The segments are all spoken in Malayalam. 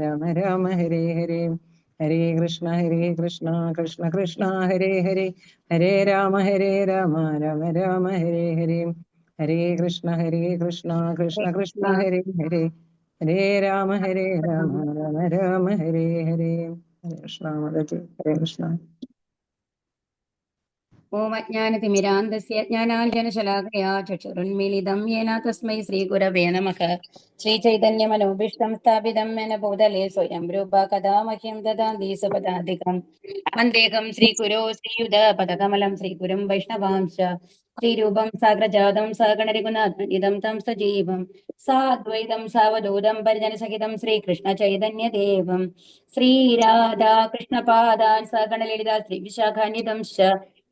രാമ രാമ ഹരേ ഹരേ ഹരേ കൃഷ്ണ കൃഷ്ണ കൃഷ്ണ ഹരേ ഹരേ ഹരേ രാമ രാമ രാമ ഹരേ ഹരേ ഹരേ കൃഷ്ണ കൃഷ്ണ കൃഷ്ണ ഹരേ ഹരേ ഹരേ രാമ രാമ രാമ ഹരേ ഹരേ ഹരേ കൃഷ്ണ മാതാജി ഹരേ കൃഷ്ണ. ഓം അജ്ഞാനതിമിരാന്തസ്യ ജ്ഞാനാഞ്ജനശലാകയാ ചക്ഷുരുന്മീലിതം യേന തസ്മൈ ശ്രീഗുരവേ നമഃ. ശ്രീചൈതന്യമനോഭീഷ്ടം സ്ഥാപിതം യേന ഭൂതലേ സ്വയം രൂപ കഥാ മഹ്യം ദദാതി സപദാധികം. വന്ദേഹം ശ്രീഗുരോ ശ്രീയുതപദകമലം ശ്രീഗുരും വൈഷ്ണവാംശ ശ്രീരൂപം സാഗ്രജാതം സഗണരഘുനാഥം തം സജീവം സാദ്വൈതം സാവധൂതം പരിജനസഹിതം ശ്രീകൃഷ്ണചൈതന്യദേവം ശ്രീരാധാകൃഷ്ണപാദാൻ സഗണലളിതാ ശ്രീവിശാഖാന്വിതം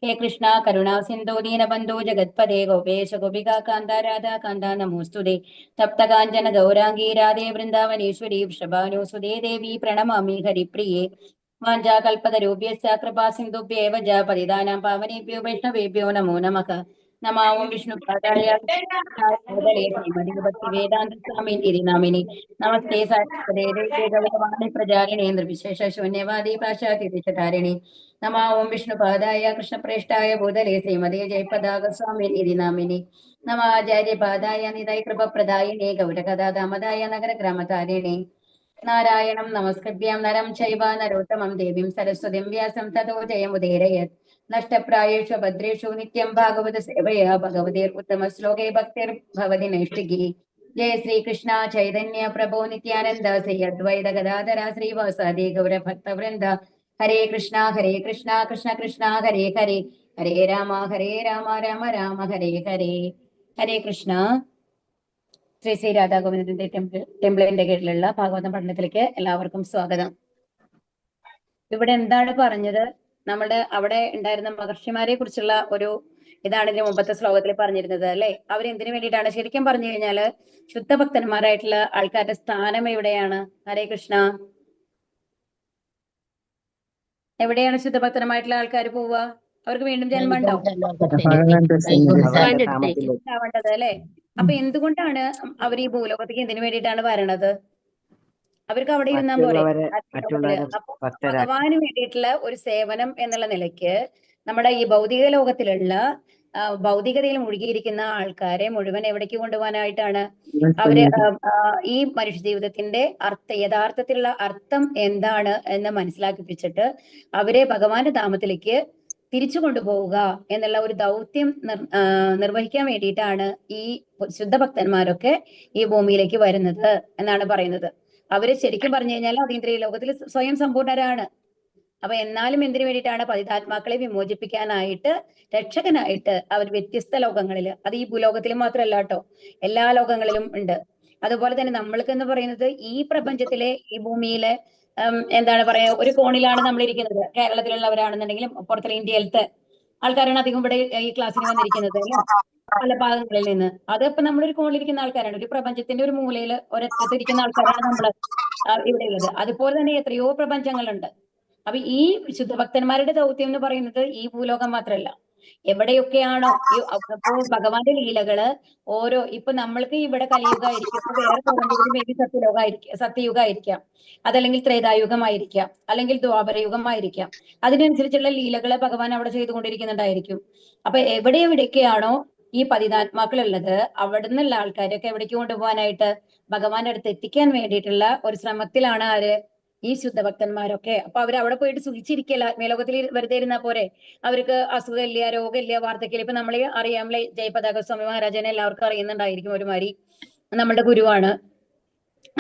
ഹേ കൃഷ്ണ കരുണാ സിന്ധോ ദീനബന്ധോ ജഗത്പദേ ഗോപേശ ഗോപികാ കാന്ത രാധാ കാന്ത നമോസ്തുതേ തപ്തകാഞ്ചന ഗൗരാംഗീ രാധേ വൃന്ദാവനേശ്വരി വൃഷഭാനുസുതേ ദേവി പ്രണമാമി ഹരിപ്രിയേ വാഞ്ചാകൽപതരൂപ്യസ്യ കൃപാ സിന്ധുഭ്യേവ ജ പതിതാനാം പാവനേഭ്യോ വൈഷ്ണവേഭ്യോ നമോ നമഃ. നമാവും വിഷ്ണുപാദായ വേദാന്ത സ്വാമിനി നാമിനി നമസ്തേ സാരസ്വതേ ദേവ്യേ ഗൗരവാണി പ്രചാരിണേ നിർവിശേഷ ശൂന്യവാദി പാശാതിരിചാരിണി നമാവും വിഷ്ണുപാദായ കൃഷ്ണപ്രേഷ്ഠായ ഭൂതലേ ശ്രീമതേ ജയപതാക സ്വാമിനി നാമിനി നമാചാര്യപാദായ നിതായ കൃപപ്രദായിനേ ഗൗരകഥാദാമദായ നഗരഗ്രാമതാരിണേ നാരായണം നമസ്കൃത്യം നരം ചൈവ നരോത്തമം ദേവീം സരസ്വതിം വ്യാസം തതോ ജയമുദീരയത്. നഷ്ടപ്രായേഷു ഭദ്രേഷു നിത്യം ഭാഗവത സേവയാ ഭഗവതീർ ഉത്തമ ശ്ലോകേ ഭക്തിർ ഭവതി നൈഷ്ഠികി. ജയ ശ്രീകൃഷ്ണ ചൈതന്യ പ്രഭോ നിത്യാനന്ദ ശ്രീ അദ്വൈത ഗദാധര ശ്രീവാസാദി ഗൗരഭക്തവൃന്ദ. ഹരേ കൃഷ്ണ കൃഷ്ണ കൃഷ്ണ ഹരേ ഹരേ ഹരേ രാമ രാമ രാമ ഹരേ ഹരേ. ഹരേ കൃഷ്ണ. ശ്രീ രാധാഗോവിന്ദന്റെ ടെമ്പിളിന്റെ കീഴിലുള്ള ഭാഗവതം പഠനത്തിലേക്ക് എല്ലാവർക്കും സ്വാഗതം. ഇവിടെ എന്താണ് പറഞ്ഞത്? നമ്മുടെ അവിടെ ഉണ്ടായിരുന്ന മഹർഷിമാരെ കുറിച്ചുള്ള ഒരു ഇതാണ് ഇതിന് മുമ്പത്തെ ശ്ലോകത്തിൽ പറഞ്ഞിരുന്നത് അല്ലെ. അവരെന്തിനു വേണ്ടിയിട്ടാണ്? ശരിക്കും പറഞ്ഞു കഴിഞ്ഞാല് ശുദ്ധഭക്തന്മാരായിട്ടുള്ള ആൾക്കാരുടെ സ്ഥാനം എവിടെയാണ്? ഹരേ കൃഷ്ണ. എവിടെയാണ് ശുദ്ധഭക്തന്മാരായിട്ടുള്ള ആൾക്കാർ പോവുക? അവർക്ക് വീണ്ടും ജന്മം ഉണ്ടാവും അല്ലെ. അപ്പൊ എന്തുകൊണ്ടാണ് അവർ ഈ ഭൂലോകത്തേക്ക് എന്തിനു വേണ്ടിയിട്ടാണ് വരണത്? അവർക്ക് അവിടെ ഇരുന്നാൽ പോരെ. അപ്പൊ ഭഗവാന് വേണ്ടിയിട്ടുള്ള ഒരു സേവനം എന്നുള്ള നിലയ്ക്ക് നമ്മുടെ ഈ ഭൗതിക ലോകത്തിലുള്ള ഭൗതികതയിൽ മുഴുകിയിരിക്കുന്ന ആൾക്കാരെ മുഴുവൻ എവിടേക്ക് കൊണ്ടുപോകാനായിട്ടാണ്? അവര് ഈ മനുഷ്യ ജീവിതത്തിന്റെ യഥാർത്ഥത്തിലുള്ള അർത്ഥം എന്താണ് എന്ന് മനസ്സിലാക്കിപ്പിച്ചിട്ട് അവരെ ഭഗവാന്റെ ധാമത്തിലേക്ക് തിരിച്ചു കൊണ്ടുപോവുക എന്നുള്ള ഒരു ദൗത്യം നിർവഹിക്കാൻ വേണ്ടിയിട്ടാണ് ഈ ശുദ്ധഭക്തന്മാരൊക്കെ ഈ ഭൂമിയിലേക്ക് വരുന്നത് എന്നാണ് പറയുന്നത്. അവര് ശരിക്കും പറഞ്ഞു കഴിഞ്ഞാൽ അതീന്ദ്രിയ ലോകത്തിൽ സ്വയം സമ്പൂർണരാണ്. അപ്പൊ എന്നാലും എന്തിനു വേണ്ടിയിട്ടാണ്? പതിതാത്മാക്കളെ വിമോചിപ്പിക്കാനായിട്ട്, രക്ഷകനായിട്ട് അവർ വ്യത്യസ്ത ലോകങ്ങളിൽ, അത് ഈ ഭൂലോകത്തിൽ മാത്രമല്ല കേട്ടോ, എല്ലാ ലോകങ്ങളിലും ഉണ്ട്. അതുപോലെ തന്നെ നമ്മൾക്ക് എന്ന് പറയുന്നത് ഈ പ്രപഞ്ചത്തിലെ ഈ ഭൂമിയിലെ എന്താണ് പറയാ, ഒരു കോണിലാണ് നമ്മൾ ഇരിക്കുന്നത്. കേരളത്തിലുള്ളവരാണെന്നുണ്ടെങ്കിലും പുറത്തുള്ള ഇന്ത്യയിലത്തെ ആൾക്കാരാണ് അധികം ഇവിടെ ഈ ക്ലാസ്സിന് വന്നിരിക്കുന്നത് അല്ലെ, പല ഭാഗങ്ങളിൽ നിന്ന്. അതിപ്പോ നമ്മളൊരു കോണിലിരിക്കുന്ന ആൾക്കാരാണ്, ഒരു പ്രപഞ്ചത്തിന്റെ ഒരു മൂലയിൽ ഒരറ്റത്തിരിക്കുന്ന ആൾക്കാരാണ് നമ്മൾ ഇവിടെ ഉള്ളത്. അതുപോലെ തന്നെ എത്രയോ പ്രപഞ്ചങ്ങളുണ്ട്. അപ്പൊ ഈ ശുദ്ധഭക്തന്മാരുടെ ദൗത്യം എന്ന് പറയുന്നത് ഈ ഭൂലോകം മാത്രമല്ല, എവിടെയൊക്കെയാണോ അപ്പോൾ ഭഗവാന്റെ ലീലകള് ഓരോ, ഇപ്പൊ നമ്മൾക്ക് ഇവിടെ കലിയുഗമായിരിക്കും, വേറെ പ്രപഞ്ചത്തിൽ മേബി സത്യയുഗമായിരിക്കാം, അതല്ലെങ്കിൽ ത്രേതായുഗമായിരിക്കാം, അല്ലെങ്കിൽ ദ്വാപരയുഗമായിരിക്കാം. അതിനനുസരിച്ചുള്ള ലീലകള് ഭഗവാൻ അവിടെ ചെയ്തുകൊണ്ടിരിക്കുന്നുണ്ടായിരിക്കും. അപ്പൊ എവിടെയൊക്കെയാണോ ഈ പതിതാത്മാക്കൾ ഉള്ളത്, അവിടെ നിന്നുള്ള ആൾക്കാരൊക്കെ എവിടേക്ക് കൊണ്ടുപോകാനായിട്ട്? ഭഗവാന്റെ അടുത്ത് എത്തിക്കാൻ വേണ്ടിയിട്ടുള്ള ഒരു ശ്രമത്തിലാണ് ആര്? ഈ ശുദ്ധഭക്തന്മാരൊക്കെ. അപ്പൊ അവർ അവിടെ പോയിട്ട് സുഖിച്ചിരിക്കല്ല, ആത്മീയലോകത്തിൽ വെറുതെ ഇരുന്നാ പോരെ. അവർക്ക് അസുഖമില്ല, രോഗമില്ല, വാർദ്ധക്യമില്ല. ഇപ്പൊ നമ്മളെ അറിയാമല്ലേ, ജയപതാക സ്വാമി മഹാരാജനെ എല്ലാവർക്കും അറിയുന്നുണ്ടായിരിക്കും. ഒരുമാതിരി നമ്മളുടെ ഗുരുവാണ്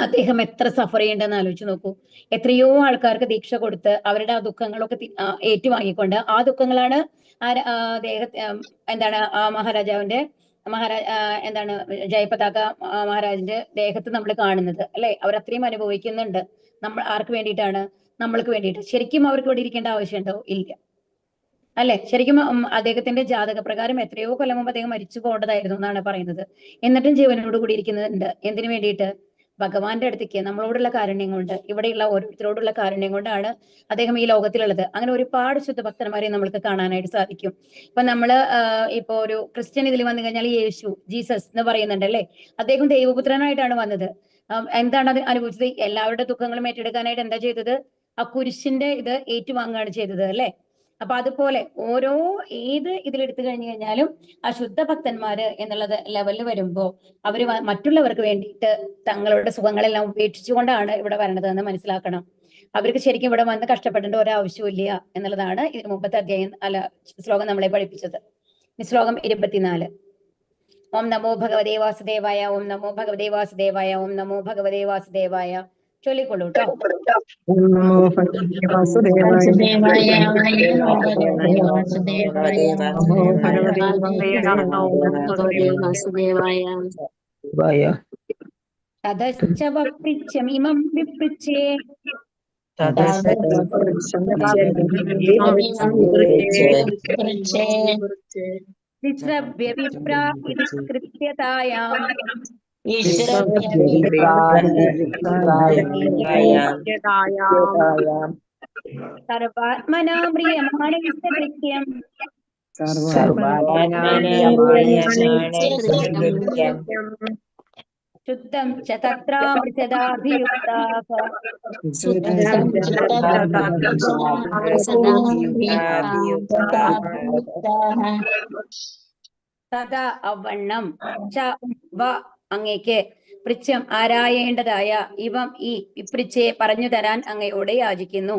അദ്ദേഹം. എത്ര സഫർ ചെയ്യേണ്ടെന്ന് ആലോചിച്ച് നോക്കൂ. എത്രയോ ആൾക്കാർക്ക് ദീക്ഷ കൊടുത്ത് അവരുടെ ആ ദുഃഖങ്ങളൊക്കെ ഏറ്റുവാങ്ങിക്കൊണ്ട്, ആ ദുഃഖങ്ങളാണ് എന്താണ് ആ മഹാരാജാവിന്റെ എന്താണ് ജയപതാക മഹാരാജിന്റെ ദേഹത്ത് നമ്മൾ കാണുന്നത് അല്ലെ. അവരത്രയും അനുഭവിക്കുന്നുണ്ട്. നമ്മൾ ആർക്ക് വേണ്ടിയിട്ടാണ്? നമ്മൾക്ക് വേണ്ടിയിട്ട്. ശരിക്കും അവർക്ക് ഇവിടെ ഇരിക്കേണ്ട ആവശ്യമുണ്ടോ? ഇല്ല അല്ലെ. ശരിക്കും അദ്ദേഹത്തിന്റെ ജാതക പ്രകാരം എത്രയോ കൊല്ലം മുമ്പ് അദ്ദേഹം മരിച്ചു പോകേണ്ടതായിരുന്നു എന്നാണ് പറയുന്നത്. എന്നിട്ടും ജീവനോട് കൂടി ഇരിക്കുന്നുണ്ട്. എന്തിനു വേണ്ടിയിട്ട്? ഭഗവാന്റെ അടുത്തേക്ക് നമ്മളോടുള്ള കാരുണ്യം കൊണ്ട്, ഇവിടെയുള്ള ഓരോരുത്തരോടുള്ള കാരുണ്യം കൊണ്ടാണ് അദ്ദേഹം ഈ ലോകത്തിലുള്ളത്. അങ്ങനെ ഒരുപാട് ശുദ്ധഭക്തന്മാരെ നമ്മൾക്ക് കാണാനായിട്ട് സാധിക്കും. ഇപ്പൊ നമ്മള് ഇപ്പൊ ഒരു ക്രിസ്ത്യൻ ഇതിൽ വന്നു കഴിഞ്ഞാൽ യേശു, ജീസസ് എന്ന് പറയുന്നുണ്ട് അല്ലെ. അദ്ദേഹം ദൈവപുത്രനായിട്ടാണ് വന്നത്. എന്താണ് അത് അനുഭവിച്ചത്? എല്ലാവരുടെ ദുഃഖങ്ങളും ഏറ്റെടുക്കാനായിട്ട് എന്താ ചെയ്തത്? ആ കുരിശിന്റെ ഇത് ഏറ്റുവാങ്ങുകയാണ് ചെയ്തത് അല്ലെ? അപ്പൊ അതുപോലെ ഓരോ ഏത് ഇതിലെടുത്തു കഴിഞ്ഞു കഴിഞ്ഞാലും ആ ശുദ്ധ ഭക്തന്മാര് എന്നുള്ളത് ലെവലിൽ വരുമ്പോ അവര് മറ്റുള്ളവർക്ക് വേണ്ടിയിട്ട് തങ്ങളുടെ സുഖങ്ങളെല്ലാം ഉപേക്ഷിച്ചുകൊണ്ടാണ് ഇവിടെ വരണത് എന്ന് മനസ്സിലാക്കണം. അവർക്ക് ശരിക്കും ഇവിടെ വന്ന് കഷ്ടപ്പെടേണ്ട ഒരാവശ്യമില്ല എന്നുള്ളതാണ് ഇതിന് മുമ്പത്തെ അധ്യായം ശ്ലോകം നമ്മളെ പഠിപ്പിച്ചത്. ശ്ലോകം 24. ഓം നമോ ഭഗവതേ വാസുദേവായ, ഓം നമോ ഭഗവതേ വാസുദേവായ, ഓം നമോ ഭഗവതേ വാസുദേവായ. ചൊല്ലിക്കൊള്ളൂ കേട്ടോ. ഓം നമോ ഭഗവതേ വാസുദേവായ, നമോ ഭഗവതേ വാസുദേവായ. തതശ്ച വപ്രിച്ഛമിമം വിപൃച്ഛേ തിസ്രഭ്യ വിപ്രാ ഇതി കൃത്യതായാം സർവാത്മനാ മ്രിയമാണൈശ്ച കൃത്യം ശുദ്ധം ച തത്രാമൃതദാഭിയുക്താഃ തഥാ അവണ്ണം ച വ അങ്ങയ്ക്ക് പൃച്ഛം ആരായേണ്ടതായ ഇവം ഈ വിപൃച്ഛെ പറഞ്ഞു തരാൻ അങ്ങയോട് യാചിക്കുന്നു.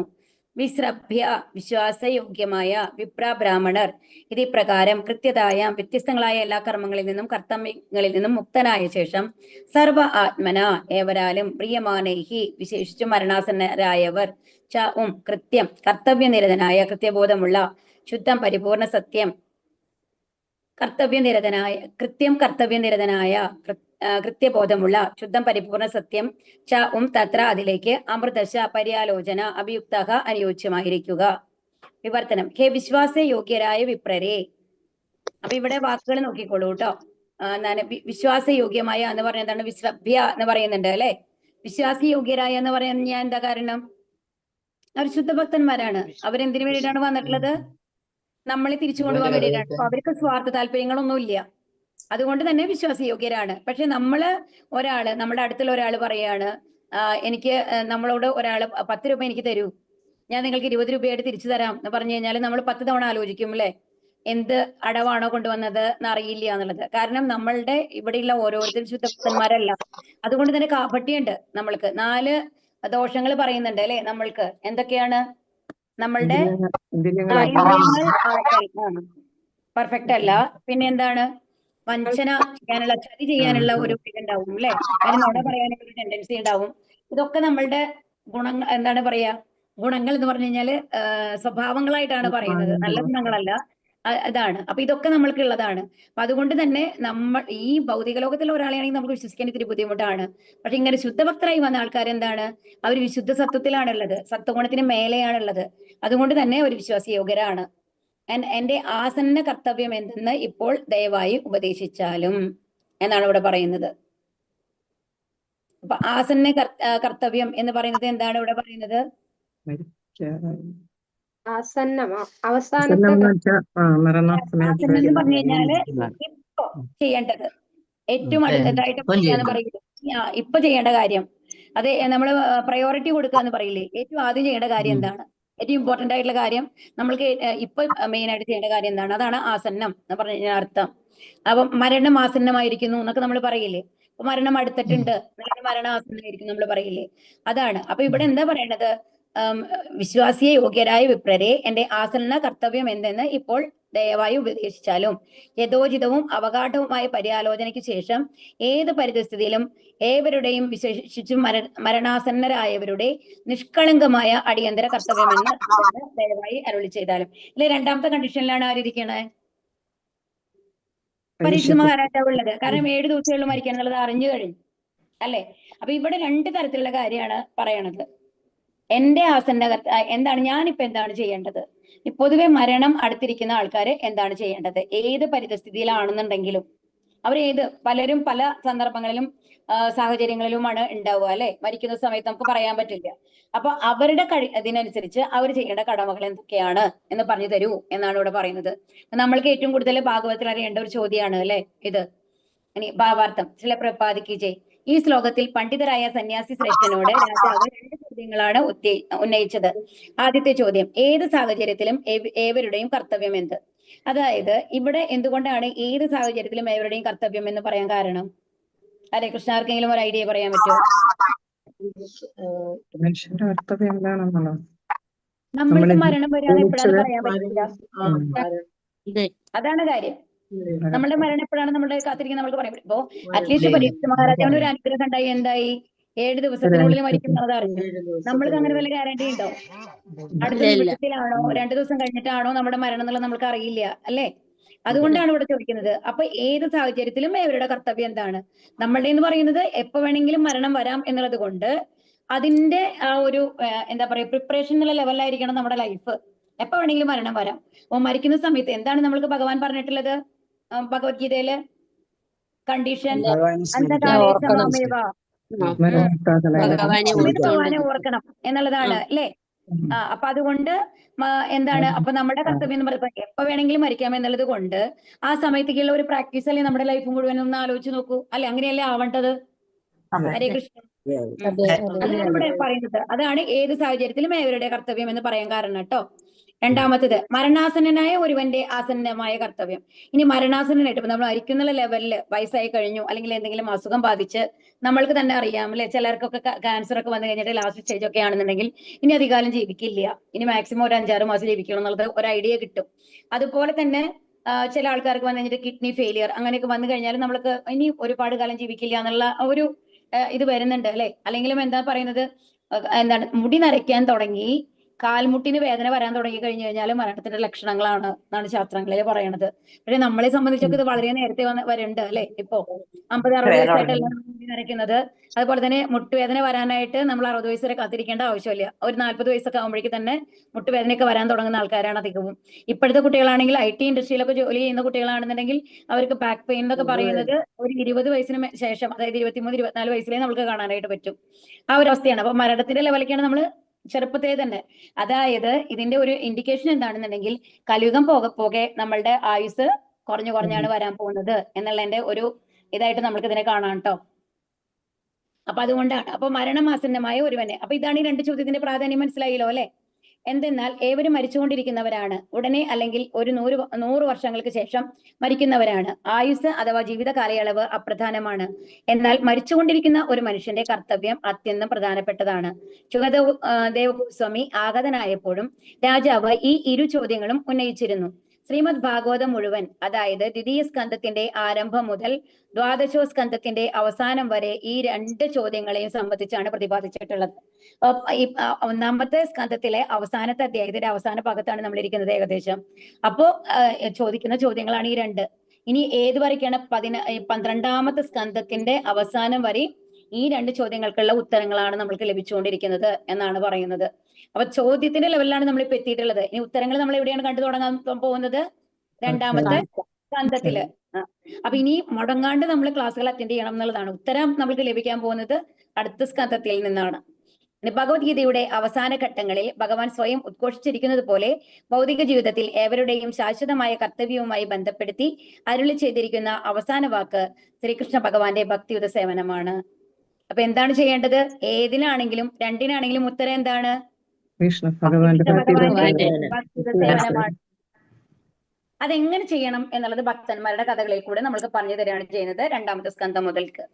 വിശ്രഭ്യ വിശ്വാസയോഗ്യമായ വിപ്രബ്രാഹ്മണർ ഇത് പ്രകാരം കൃത്യതായ വ്യത്യസ്തങ്ങളായ എല്ലാ കർമ്മങ്ങളിൽ നിന്നും കർത്തവ്യങ്ങളിൽ നിന്നും മുക്തനായ ശേഷം സർവ ആത്മന ഏവരാലും പ്രിയമാനൈഹി വിശേഷിച്ചു മരണാസന്നരായവർ ച കൃത്യം കർത്തവ്യനിരതനായ കൃത്യബോധമുള്ള ശുദ്ധം പരിപൂർണ സത്യം കർത്തവ്യനിരതനായ കൃത്യബോധമുള്ള ശുദ്ധം പരിപൂർണ സത്യം ച തത്ര അതിലേക്ക് അമൃതശ പര്യാലോചന അഭിയുക്ത അനുയോജ്യമായിരിക്കുക. വിവർത്തനം. ഹേ വിശ്വാസയോഗ്യരായ വിപ്രരെ. അപ്പൊ ഇവിടെ വാക്കുകൾ നോക്കിക്കോളൂ കേട്ടോ. വിശ്വാസയോഗ്യമായ എന്ന് പറയുന്നതാണ് വിശ്രഭ്യ എന്ന് പറയുന്നുണ്ട് അല്ലെ. വിശ്വാസയോഗ്യരായ എന്ന് പറയാൻ ഞാൻ എന്താ കാരണം? അവർ ശുദ്ധഭക്തന്മാരാണ്. അവരെന്തിനു വേണ്ടിയിട്ടാണ് വന്നിട്ടുള്ളത്? നമ്മളെ തിരിച്ചു കൊണ്ടുപോകാൻ വേണ്ടിയിട്ടാണ്. അപ്പൊ അവർക്ക് സ്വാർത്ഥ താല്പര്യങ്ങളൊന്നുമില്ല. അതുകൊണ്ട് തന്നെ വിശ്വാസയോഗ്യരാണ്. പക്ഷെ നമ്മുടെ അടുത്തുള്ള ഒരാൾ പറയാണ്, എനിക്ക് നമ്മളോട് ഒരാൾ 10 രൂപ എനിക്ക് തരൂ, ഞാൻ നിങ്ങൾക്ക് 20 രൂപയായിട്ട് തിരിച്ചു തരാം എന്ന് പറഞ്ഞു കഴിഞ്ഞാൽ നമ്മൾ 10 തവണ ആലോചിക്കും അല്ലെ, എന്ത് അടവാണോ കൊണ്ടുവന്നത് എന്നറിയില്ല എന്നുള്ളത്. കാരണം നമ്മളുടെ ഇവിടെയുള്ള ഓരോരുത്തരും ശുദ്ധഭക്തന്മാരല്ല. അതുകൊണ്ട് തന്നെ കാപട്യമുണ്ട്. നമ്മൾക്ക് 4 ദോഷങ്ങൾ പറയുന്നുണ്ട് അല്ലെ. നമ്മൾക്ക് എന്തൊക്കെയാണ്? നമ്മളുടെ പെർഫെക്റ്റ് അല്ല. പിന്നെ എന്താണ്? വഞ്ചന ചെയ്യാനുള്ള, ചതി ചെയ്യാനുള്ള ഒരു ഇതുണ്ടാവും അല്ലെ. അതിന് നുണ പറയാനുള്ള ഒരു ടെൻഡൻസി ഉണ്ടാവും. ഇതൊക്കെ നമ്മളുടെ ഗുണങ്ങൾ, എന്താണ് പറയാ, ഗുണങ്ങൾ എന്ന് പറഞ്ഞു കഴിഞ്ഞാല് സ്വഭാവങ്ങളായിട്ടാണ് പറയുന്നത്, നല്ല ഗുണങ്ങളല്ല. ഇതാണ്. അപ്പൊ ഇതൊക്കെ നമ്മൾക്ക് ഉള്ളതാണ്. അപ്പൊ അതുകൊണ്ട് തന്നെ നമ്മൾ ഈ ഭൗതിക ലോകത്തിലെ ഒരാളെയാണെങ്കിൽ നമുക്ക് വിശ്വസിക്കാൻ ഇത്തിരി ബുദ്ധിമുട്ടാണ്. പക്ഷെ ഇങ്ങനെ ശുദ്ധഭക്തരായി വന്ന ആൾക്കാർ എന്താണ്? അവർ വിശുദ്ധ സത്വത്തിലാണുള്ളത്, സത്വഗുണത്തിന് മേലെയാണുള്ളത്. അതുകൊണ്ട് തന്നെ ഒരു വിശ്വാസയോഗ്യരാണ്. എന്റെ ആസന്ന കർത്തവ്യം എന്തെന്ന് ഇപ്പോൾ ദയവായി ഉപദേശിച്ചാലും എന്നാണ് ഇവിടെ പറയുന്നത്. അപ്പൊ ആസന്ന കർത്തവ്യം എന്ന് പറയുന്നത് എന്താണ് ഇവിടെ പറയുന്നത്? ആസന്നം എന്ന് പറഞ്ഞു കഴിഞ്ഞാല് ഇപ്പൊ ചെയ്യേണ്ടത്, ഏറ്റവും അടുത്തതായിട്ട് പറയില്ലേ, ഇപ്പൊ ചെയ്യേണ്ട കാര്യം. അത് നമ്മൾ പ്രയോറിറ്റി കൊടുക്കുക എന്ന് പറയില്ലേ. ഏറ്റവും ആദ്യം ചെയ്യേണ്ട കാര്യം എന്താണ്? ഏറ്റവും ഇമ്പോർട്ടന്റ് ആയിട്ടുള്ള കാര്യം നമ്മൾക്ക് ഇപ്പൊ മെയിൻ ആയിട്ട് ചെയ്യേണ്ട കാര്യം എന്താണ്? അതാണ് ആസന്നം എന്ന് പറഞ്ഞു കഴിഞ്ഞാൽ അർത്ഥം. അപ്പൊ മരണം ആസന്നമായിരിക്കുന്നു എന്നൊക്കെ നമ്മൾ പറയില്ലേ. അപ്പൊ മരണം അടുത്തിട്ടുണ്ട്, മരണം ആസന്നമായിരിക്കും നമ്മൾ പറയില്ലേ. അതാണ്. അപ്പൊ ഇവിടെ എന്താ പറയണത്? വിശ്വാസിയെ യോഗ്യരായ വിപ്രരെ, എന്റെ ആസന്ന കർത്തവ്യം എന്തെന്ന് ഇപ്പോൾ ദയവായി ഉപദേശിച്ചാലും യഥോചിതവും അവഗാഠവുമായ പര്യാലോചനയ്ക്ക് ശേഷം ഏത് പരിതസ്ഥിതിയിലും ഏവരുടെയും വിശേഷിച്ചും മരണാസന്നരായവരുടെ നിഷ്കളങ്കമായ അടിയന്തര കർത്തവ്യമെന്ന് ദയവായി അരുളി ചെയ്താലും. ഇല്ല, രണ്ടാമത്തെ കണ്ടീഷനിലാണ് ആരിയ്ക്കണേ? പരീക്ഷ മഹാരാജാവ് ഉള്ളത്. കാരണം 7 ദിവസമുള്ള മരിക്കാൻ എന്നുള്ളത് അറിഞ്ഞു കഴിഞ്ഞു അല്ലെ. അപ്പൊ ഇവിടെ 2 തരത്തിലുള്ള കാര്യമാണ് പറയണത്. എന്റെ ആസന്ന എന്താണ്, ഞാനിപ്പോ എന്താണ് ചെയ്യേണ്ടത്? പൊതുവെ മരണം അടുത്തിരിക്കുന്ന ആൾക്കാര് എന്താണ് ചെയ്യേണ്ടത്? ഏത് പരിതസ്ഥിതിയിലാണെന്നുണ്ടെങ്കിലും പലരും പല സന്ദർഭങ്ങളിലും സാഹചര്യങ്ങളിലുമാണ് ഉണ്ടാവുക അല്ലെ. മരിക്കുന്ന സമയത്ത് നമുക്ക് പറയാൻ പറ്റില്ല. അപ്പൊ അവരുടെ ഇതിനനുസരിച്ച് അവർ ചെയ്യേണ്ട കടമകൾ എന്തൊക്കെയാണ് എന്ന് പറഞ്ഞു തരൂ എന്നാണ് ഇവിടെ പറയുന്നത്. നമ്മൾക്ക് ഏറ്റവും കൂടുതൽ ഭാഗവതത്തിൽ അറിയേണ്ട ഒരു ചോദ്യമാണ് അല്ലെ ഇത്. ഇനി ഭാവാർത്ഥം ചില പ്രപാദിക്ക് ജയ്. ഈ ശ്ലോകത്തിൽ പണ്ഡിതരായ സന്യാസി ശ്രേഷ്ഠനോട് രാജാവ് 2 ചോദ്യങ്ങളാണ് ഉന്നയിച്ചത്. ആദ്യത്തെ ചോദ്യം, ഏത് സാഹചര്യത്തിലും ഏവരുടെയും കർത്തവ്യം എന്ത്? അതായത് ഇവിടെ എന്തുകൊണ്ടാണ് ഏത് സാഹചര്യത്തിലും ഏവരുടെയും കർത്തവ്യം എന്ന് പറയാൻ കാരണം? ഹരേ കൃഷ്ണ, ആർക്കെങ്കിലും ഒരു ഐഡിയ പറയാൻ പറ്റുമോ? മനുഷ്യന്റെ കർത്തവ്യം എന്താണെന്നുള്ളത് നമ്മൾക്ക് മരണം വരികയാണ് എപ്പോഴാണ് പറയാൻ പറ്റില്ല. അതാണ് കാര്യം. നമ്മുടെ മരണം എപ്പോഴാണ് നമ്മുടെ കാത്തിരിക്കുന്നത് നമുക്ക് പറയാൻ പറ്റും. ഇപ്പോ അറ്റ്ലീസ്റ്റ് പരീക്ഷ മഹാരാജാവിന് ഒരു അനുഗ്രഹം ഉണ്ടായി, എന്തായി 7 ദിവസത്തിനുള്ളിൽ മരിക്കും എന്നുള്ളത് അറിഞ്ഞു. നമ്മൾക്ക് അങ്ങനെ വല്ല ഗ്യാരണ്ടി ഉണ്ടോ? അടുത്ത നിമിഷത്തിലാണോ 2 ദിവസം കഴിഞ്ഞിട്ടാണോ നമ്മുടെ മരണം എന്നുള്ളത് നമുക്ക് അറിയില്ല, അല്ലേ? അതുകൊണ്ടാണ് ഇവിടെ ചോദിക്കുന്നത്. അപ്പൊ ഏത് സാഹചര്യത്തിലും ഇവരുടെ കർത്തവ്യം എന്താണ്? നമ്മളുടെ എന്ന് പറയുന്നത് എപ്പോ വേണമെങ്കിലും മരണം വരാം എന്നുള്ളത് കൊണ്ട് അതിന്റെ ആ ഒരു എന്താ പറയാ പ്രിപ്പറേഷൻ എന്നുള്ള ലെവലിലായിരിക്കണം നമ്മുടെ ലൈഫ്. എപ്പോ വേണമെങ്കിലും മരണം വരാം. അപ്പൊ മരിക്കുന്ന സമയത്ത് എന്താണ് നമ്മൾക്ക് ഭഗവാൻ പറഞ്ഞിട്ടുള്ളത് ഭഗവത്ഗീതയില്? കണ്ടീഷൻ ഭഗവാനെ ഓർക്കണം എന്നുള്ളതാണ്, അല്ലേ? അപ്പൊ അതുകൊണ്ട് എന്താണ്, അപ്പൊ നമ്മുടെ കർത്തവ്യം എന്ന് പറയുന്നത് എപ്പോ വേണമെങ്കിലും മരിക്കാം എന്നുള്ളത് കൊണ്ട് ആ സമയത്തേക്കുള്ള ഒരു പ്രാക്ടീസ് അല്ലേ നമ്മുടെ ലൈഫ് മുഴുവൻ ഒന്ന് ആലോചിച്ച് നോക്കൂ, അല്ലെ? അങ്ങനെയല്ലേ ആവേണ്ടത്? ഹരേ കൃഷ്ണ. അതാണ് ഇവിടെ പറയുന്നത്. അതാണ് ഏത് സാഹചര്യത്തിലും ഇവരുടെ കർത്തവ്യം എന്ന് പറയാൻ കാരണം കേട്ടോ. രണ്ടാമത്തത്, മരണാസന്നനായ ഒരുവന്റെ ആസന്നമായ കർത്തവ്യം. ഇനി മരണാസന്നനായിട്ട് ഇപ്പൊ നമ്മൾ മരിക്കുന്ന ലെവലിൽ വയസ്സായി കഴിഞ്ഞു, അല്ലെങ്കിൽ എന്തെങ്കിലും അസുഖം ബാധിച്ച് നമ്മൾക്ക് തന്നെ അറിയാം, അല്ലെ? ചിലർക്കൊക്കെ ക്യാൻസർ ഒക്കെ വന്നു കഴിഞ്ഞിട്ട് ലാസ്റ്റ് സ്റ്റേജ് ഒക്കെ ആണെന്നുണ്ടെങ്കിൽ ഇനി അധികാലം ജീവിക്കില്ല, ഇനി മാക്സിമം ഒരു 5-6 മാസം ജീവിക്കണം എന്നുള്ളത് ഒരു ഐഡിയ കിട്ടും. അതുപോലെ തന്നെ ചില ആൾക്കാർക്ക് വന്നു കഴിഞ്ഞിട്ട് കിഡ്നി ഫെയിലിയർ അങ്ങനെയൊക്കെ വന്നു കഴിഞ്ഞാൽ നമ്മൾക്ക് ഇനി ഒരുപാട് കാലം ജീവിക്കില്ല എന്നുള്ള ഒരു ഇത് വരുന്നുണ്ട്, അല്ലെ? അല്ലെങ്കിലും എന്താ പറയുന്നത്, എന്താണ്, മുടി നരയ്ക്കാൻ തുടങ്ങി കാൽമുട്ടിന് വേദന വരാൻ തുടങ്ങി കഴിഞ്ഞു കഴിഞ്ഞാൽ മരണത്തിന്റെ ലക്ഷണങ്ങളാണ് എന്നാണ് ശാസ്ത്രങ്ങളിൽ പറയണത്. പക്ഷെ നമ്മളെ സംബന്ധിച്ചൊക്കെ ഇത് വളരെ നേരത്തെ വരുന്നുണ്ട്, അല്ലെ? ഇപ്പോ 50-60 വയസ്സായിട്ടല്ല മുടി നരയ്ക്കുന്നത്. അതുപോലെ തന്നെ മുട്ടുവേദന വരാനായിട്ട് നമ്മൾ 60 വയസ്സ് വരെ കാത്തിരിക്കേണ്ട ആവശ്യമില്ല. ഒരു 40 വയസ്സൊക്കെ ആകുമ്പോഴേക്ക് തന്നെ മുട്ടുവേദനയൊക്കെ വരാൻ തുടങ്ങുന്ന ആൾക്കാരാണ് അധികവും. ഇപ്പോഴത്തെ കുട്ടികളാണെങ്കിൽ IT ഇൻഡസ്ട്രിയിലൊക്കെ ജോലി ചെയ്യുന്ന കുട്ടികളാണെന്നുണ്ടെങ്കിൽ അവർക്ക് ബാക്ക് പെയിൻ എന്നൊക്കെ പറയുന്നത് ഒരു 20 വയസ്സിന് ശേഷം, അതായത് 23-24 വയസ്സിലേ നമുക്ക് കാണാനായിട്ട് പറ്റും. ആ ഒരു അവസ്ഥയാണ്. അപ്പൊ മരണത്തിന്റെ ലെവലിലേക്കാണ് നമ്മൾ ചെറുപ്പത്തിലേ തന്നെ. അതായത് ഇതിന്റെ ഒരു ഇൻഡിക്കേഷൻ എന്താണെന്നുണ്ടെങ്കിൽ കലിയുഗം പോകെ നമ്മളുടെ ആയുസ് കുറഞ്ഞാണ് വരാൻ പോകുന്നത് എന്നുള്ളതിന്റെ ഒരു ഇതായിട്ട് നമ്മൾക്ക് ഇതിനെ കാണാം കേട്ടോ. അപ്പൊ അതുകൊണ്ടാണ്. അപ്പൊ മരണമാസന്നമായ ഒരുവനെ, അപ്പൊ ഇതാണ് ഈ 2 ചോദ്യത്തിന്റെ പ്രാധാന്യം, മനസ്സിലായല്ലോ, അല്ലെ? എന്തെന്നാൽ ഏവരും മരിച്ചുകൊണ്ടിരിക്കുന്നവരാണ്, ഉടനെ അല്ലെങ്കിൽ ഒരു 100 വർഷങ്ങൾക്ക് ശേഷം മരിക്കുന്നവരാണ്. ആയുസ് അഥവാ ജീവിത കാലയളവ് അപ്രധാനമാണ്. എന്നാൽ മരിച്ചുകൊണ്ടിരിക്കുന്ന ഒരു മനുഷ്യന്റെ കർത്തവ്യം അത്യന്തം പ്രധാനപ്പെട്ടതാണ്. ശുകദേവ് ഗോസ്വാമി ആഗതനായപ്പോഴും രാജാവ് ഈ 2 ചോദ്യങ്ങളും ഉന്നയിച്ചിരുന്നു. ശ്രീമദ് ഭാഗവതം മുഴുവൻ, അതായത് ദ്വിതീയ സ്കന്ധത്തിന്റെ ആരംഭം മുതൽ 12 സ്കന്ധത്തിന്റെ അവസാനം വരെ ഈ 2 ചോദ്യങ്ങളെയും സംബന്ധിച്ചാണ് പ്രതിപാദിച്ചിട്ടുള്ളത്. ഈ 1-ാമത്തെ സ്കന്ധത്തിലെ അവസാനത്തെ അധ്യായത്തിന്റെ അവസാന ഭാഗത്താണ് നമ്മൾ ഇരിക്കുന്നത് ഏകദേശം. അപ്പോ ചോദിക്കുന്ന ചോദ്യങ്ങളാണ് ഈ 2. ഇനി ഏത് വരയ്ക്കാണ് 12-ാമത്തെ സ്കന്ധത്തിന്റെ അവസാനം വരെ ഈ 2 ചോദ്യങ്ങൾക്കുള്ള ഉത്തരങ്ങളാണ് നമ്മൾക്ക് ലഭിച്ചുകൊണ്ടിരിക്കുന്നത് എന്നാണ് പറയുന്നത്. അപ്പൊ ചോദ്യത്തിന്റെ ലെവലിലാണ് നമ്മൾ ഇപ്പൊ എത്തിയിട്ടുള്ളത്. ഇനി ഉത്തരങ്ങൾ നമ്മൾ എവിടെയാണ് കണ്ടു തുടങ്ങാൻ പോകുന്നത്? 2-ാമത്തെ സ്കന്ധത്തില്. അപ്പൊ ഇനി മുടങ്ങാണ്ട് നമ്മൾ ക്ലാസ്സുകൾ അറ്റൻഡ് ചെയ്യണം എന്നുള്ളതാണ്. ഉത്തരം നമുക്ക് ലഭിക്കാൻ പോകുന്നത് അടുത്ത സ്കന്ധത്തിൽ നിന്നാണ്. ഭഗവത്ഗീതയുടെ അവസാന ഘട്ടങ്ങളിൽ ഭഗവാൻ സ്വയം ഉദ്ഘോഷിച്ചിരിക്കുന്നത് പോലെ ഭൗതിക ജീവിതത്തിൽ ഏവരുടെയും ശാശ്വതമായ കർത്തവ്യവുമായി ബന്ധപ്പെടുത്തി അരുളി ചെയ്തിരിക്കുന്ന അവസാന വാക്ക് ശ്രീകൃഷ്ണ ഭഗവാന്റെ ഭക്തിയുത സേവനമാണ്. അപ്പൊ എന്താണ് ചെയ്യേണ്ടത്? ഏതിനാണെങ്കിലും 2-നാണെങ്കിലും ഉത്തരം എന്താണ്? ഭഗവാന്റെ ഭക്തിയുത സേവനമാണ്. അതെങ്ങനെ ചെയ്യണം എന്നുള്ളത് ഭക്തന്മാരുടെ കഥകളിൽ കൂടെ നമ്മൾക്ക് പറഞ്ഞു തരികയാണ് ചെയ്യുന്നത് 2-ാമത്തെ സ്കന്ധം മുതൽക്ക്.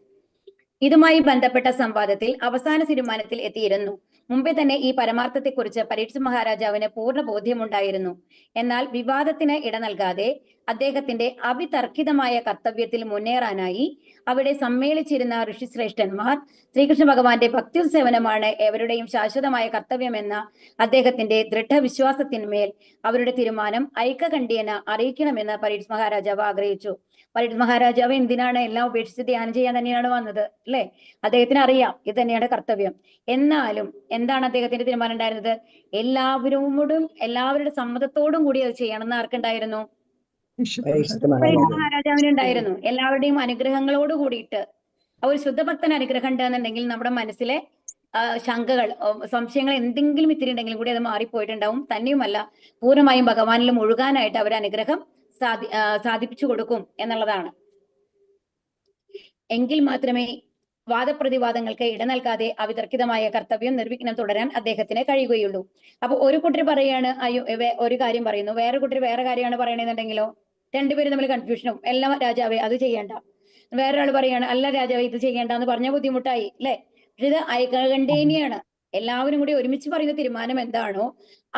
ഇതുമായി ബന്ധപ്പെട്ട സംവാദത്തിൽ അവസാന തീരുമാനത്തിൽ എത്തിയിരുന്നു. മുമ്പേ തന്നെ ഈ പരമാർത്ഥത്തെക്കുറിച്ച് പരീക്ഷ മഹാരാജാവിന് പൂർണ്ണ ബോധ്യമുണ്ടായിരുന്നു. എന്നാൽ വിവാദത്തിന് ഇട നൽകാതെ അദ്ദേഹത്തിന്റെ അവിതർക്കിതമായ കർത്തവ്യത്തിൽ മുന്നേറാനായി അവിടെ സമ്മേളിച്ചിരുന്ന ഋഷിശ്രേഷ്ഠന്മാർ ശ്രീകൃഷ്ണ ഭഗവാന്റെ ഭക്തിസേവനമാണ് എവരുടെയും ശാശ്വതമായ കർത്തവ്യമെന്ന അദ്ദേഹത്തിന്റെ ദൃഢവിശ്വാസത്തിന്മേൽ അവരുടെ തീരുമാനം ഐക്യകണ്ഠ്യേന അറിയിക്കണമെന്ന് പരീക്ഷ മഹാരാജാവ് ആഗ്രഹിച്ചു. പരീക്ഷ മഹാരാജാവ് എന്തിനാണ് എല്ലാം ഉപേക്ഷിച്ച് ധ്യാനം ചെയ്യാൻ തന്നെയാണ് വന്നത്, അല്ലെ? അദ്ദേഹത്തിന് അറിയാം ഇത് തന്നെയാണ് കർത്തവ്യം. എന്നാലും എന്താണ് അദ്ദേഹത്തിന്റെ തീരുമാനം ഉണ്ടായിരുന്നത്? എല്ലാവരുടെ സമ്മതത്തോടും കൂടി അത് ചെയ്യണമെന്ന് ആർക്കുണ്ടായിരുന്നു? മഹാരാജാവിന് ഉണ്ടായിരുന്നു. എല്ലാവരുടെയും അനുഗ്രഹങ്ങളോട് കൂടിയിട്ട്. ഒരു ശുദ്ധഭക്തൻ അനുഗ്രഹം ഉണ്ടെന്നുണ്ടെങ്കിൽ നമ്മുടെ മനസ്സിലെ ശങ്കകൾ, സംശയങ്ങൾ എന്തെങ്കിലും ഇത്തിരി ഉണ്ടെങ്കിലും കൂടി അത് മാറിപ്പോയിട്ടുണ്ടാവും. തന്നെയുമല്ല, പൂർണ്ണമായും ഭഗവാനിൽ മുഴുകാനായിട്ട് അവർ അനുഗ്രഹം സാധിപ്പിച്ചു കൊടുക്കും എന്നുള്ളതാണ്. എങ്കിൽ മാത്രമേ വാദപ്രതിവാദങ്ങൾക്ക് ഇട നൽകാതെ അവിതർക്കിതമായ കർത്തവ്യം നിർവിഘ്നം തുടരാൻ അദ്ദേഹത്തിന് കഴിയുകയുള്ളൂ. അപ്പൊ ഒരു കൂട്ടർ പറയാണ് അയ്യോ ഒരു കാര്യം പറയുന്നു, വേറെ കൂട്ടർ വേറെ കാര്യമാണ് പറയണെന്നുണ്ടെങ്കിലോ രണ്ടുപേരും തമ്മിൽ കൺഫ്യൂഷനും, എല്ലാം രാജാവേ അത് ചെയ്യണ്ട, വേറൊരാൾ പറയാണ് അല്ല രാജാവേ ഇത് ചെയ്യണ്ട എന്ന് പറഞ്ഞ ബുദ്ധിമുട്ടായി അല്ലെ. പക്ഷെ ഇത് ഐകകണ്ഠേനയാണ്, എല്ലാവരും കൂടി ഒരുമിച്ച് പറയുന്ന തീരുമാനം എന്താണോ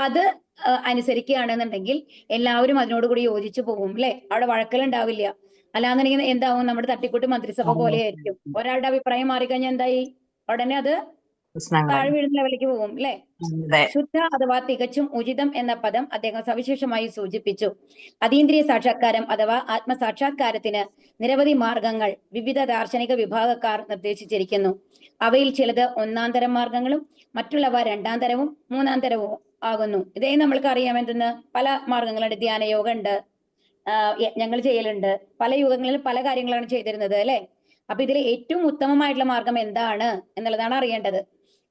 അത് അനുസരിക്കുകയാണെന്നുണ്ടെങ്കിൽ എല്ലാവരും അതിനോടുകൂടി യോജിച്ചു പോകും അല്ലെ. അവിടെ വഴക്കലുണ്ടാവില്ല. അല്ലാന്നുണ്ടെങ്കിൽ എന്താവും, നമ്മുടെ തട്ടിക്കൂട്ട് മന്ത്രിസഭ പോലെയായിരിക്കും. ഒരാളുടെ അഭിപ്രായം മാറിക്കഴിഞ്ഞാൽ എന്തായി, ഉടനെ അത് താഴെ വീഴുന്ന ലെവലിലേക്ക് പോകും അല്ലെ. ശുദ്ധ അഥവാ തികച്ചും ഉചിതം എന്ന പദം അദ്ദേഹം സവിശേഷമായി സൂചിപ്പിച്ചു. അതീന്ദ്രിയ സാക്ഷാത്കാരം അഥവാ ആത്മസാക്ഷാത്കാരത്തിന് നിരവധി മാർഗങ്ങൾ വിവിധ ദാർശനിക വിഭാഗക്കാർ നിർദ്ദേശിച്ചിരിക്കുന്നു. അവയിൽ ചിലത് ഒന്നാം തരം മാർഗങ്ങളും മറ്റുള്ളവ രണ്ടാം തരവും മൂന്നാം തരവും ആകുന്നു. ഇതേ നമ്മൾക്ക് അറിയാം എന്തെന്ന്, പല മാർഗങ്ങളുണ്ട്. ധ്യാന യോഗ ഉണ്ട്, യജ്ഞങ്ങൾ ചെയ്യലുണ്ട്, പല യുഗങ്ങളിൽ പല കാര്യങ്ങളാണ് ചെയ്തിരുന്നത് അല്ലെ. അപ്പൊ ഇതിൽ ഏറ്റവും ഉത്തമമായിട്ടുള്ള മാർഗം എന്താണ് എന്നുള്ളതാണ് അറിയേണ്ടത്.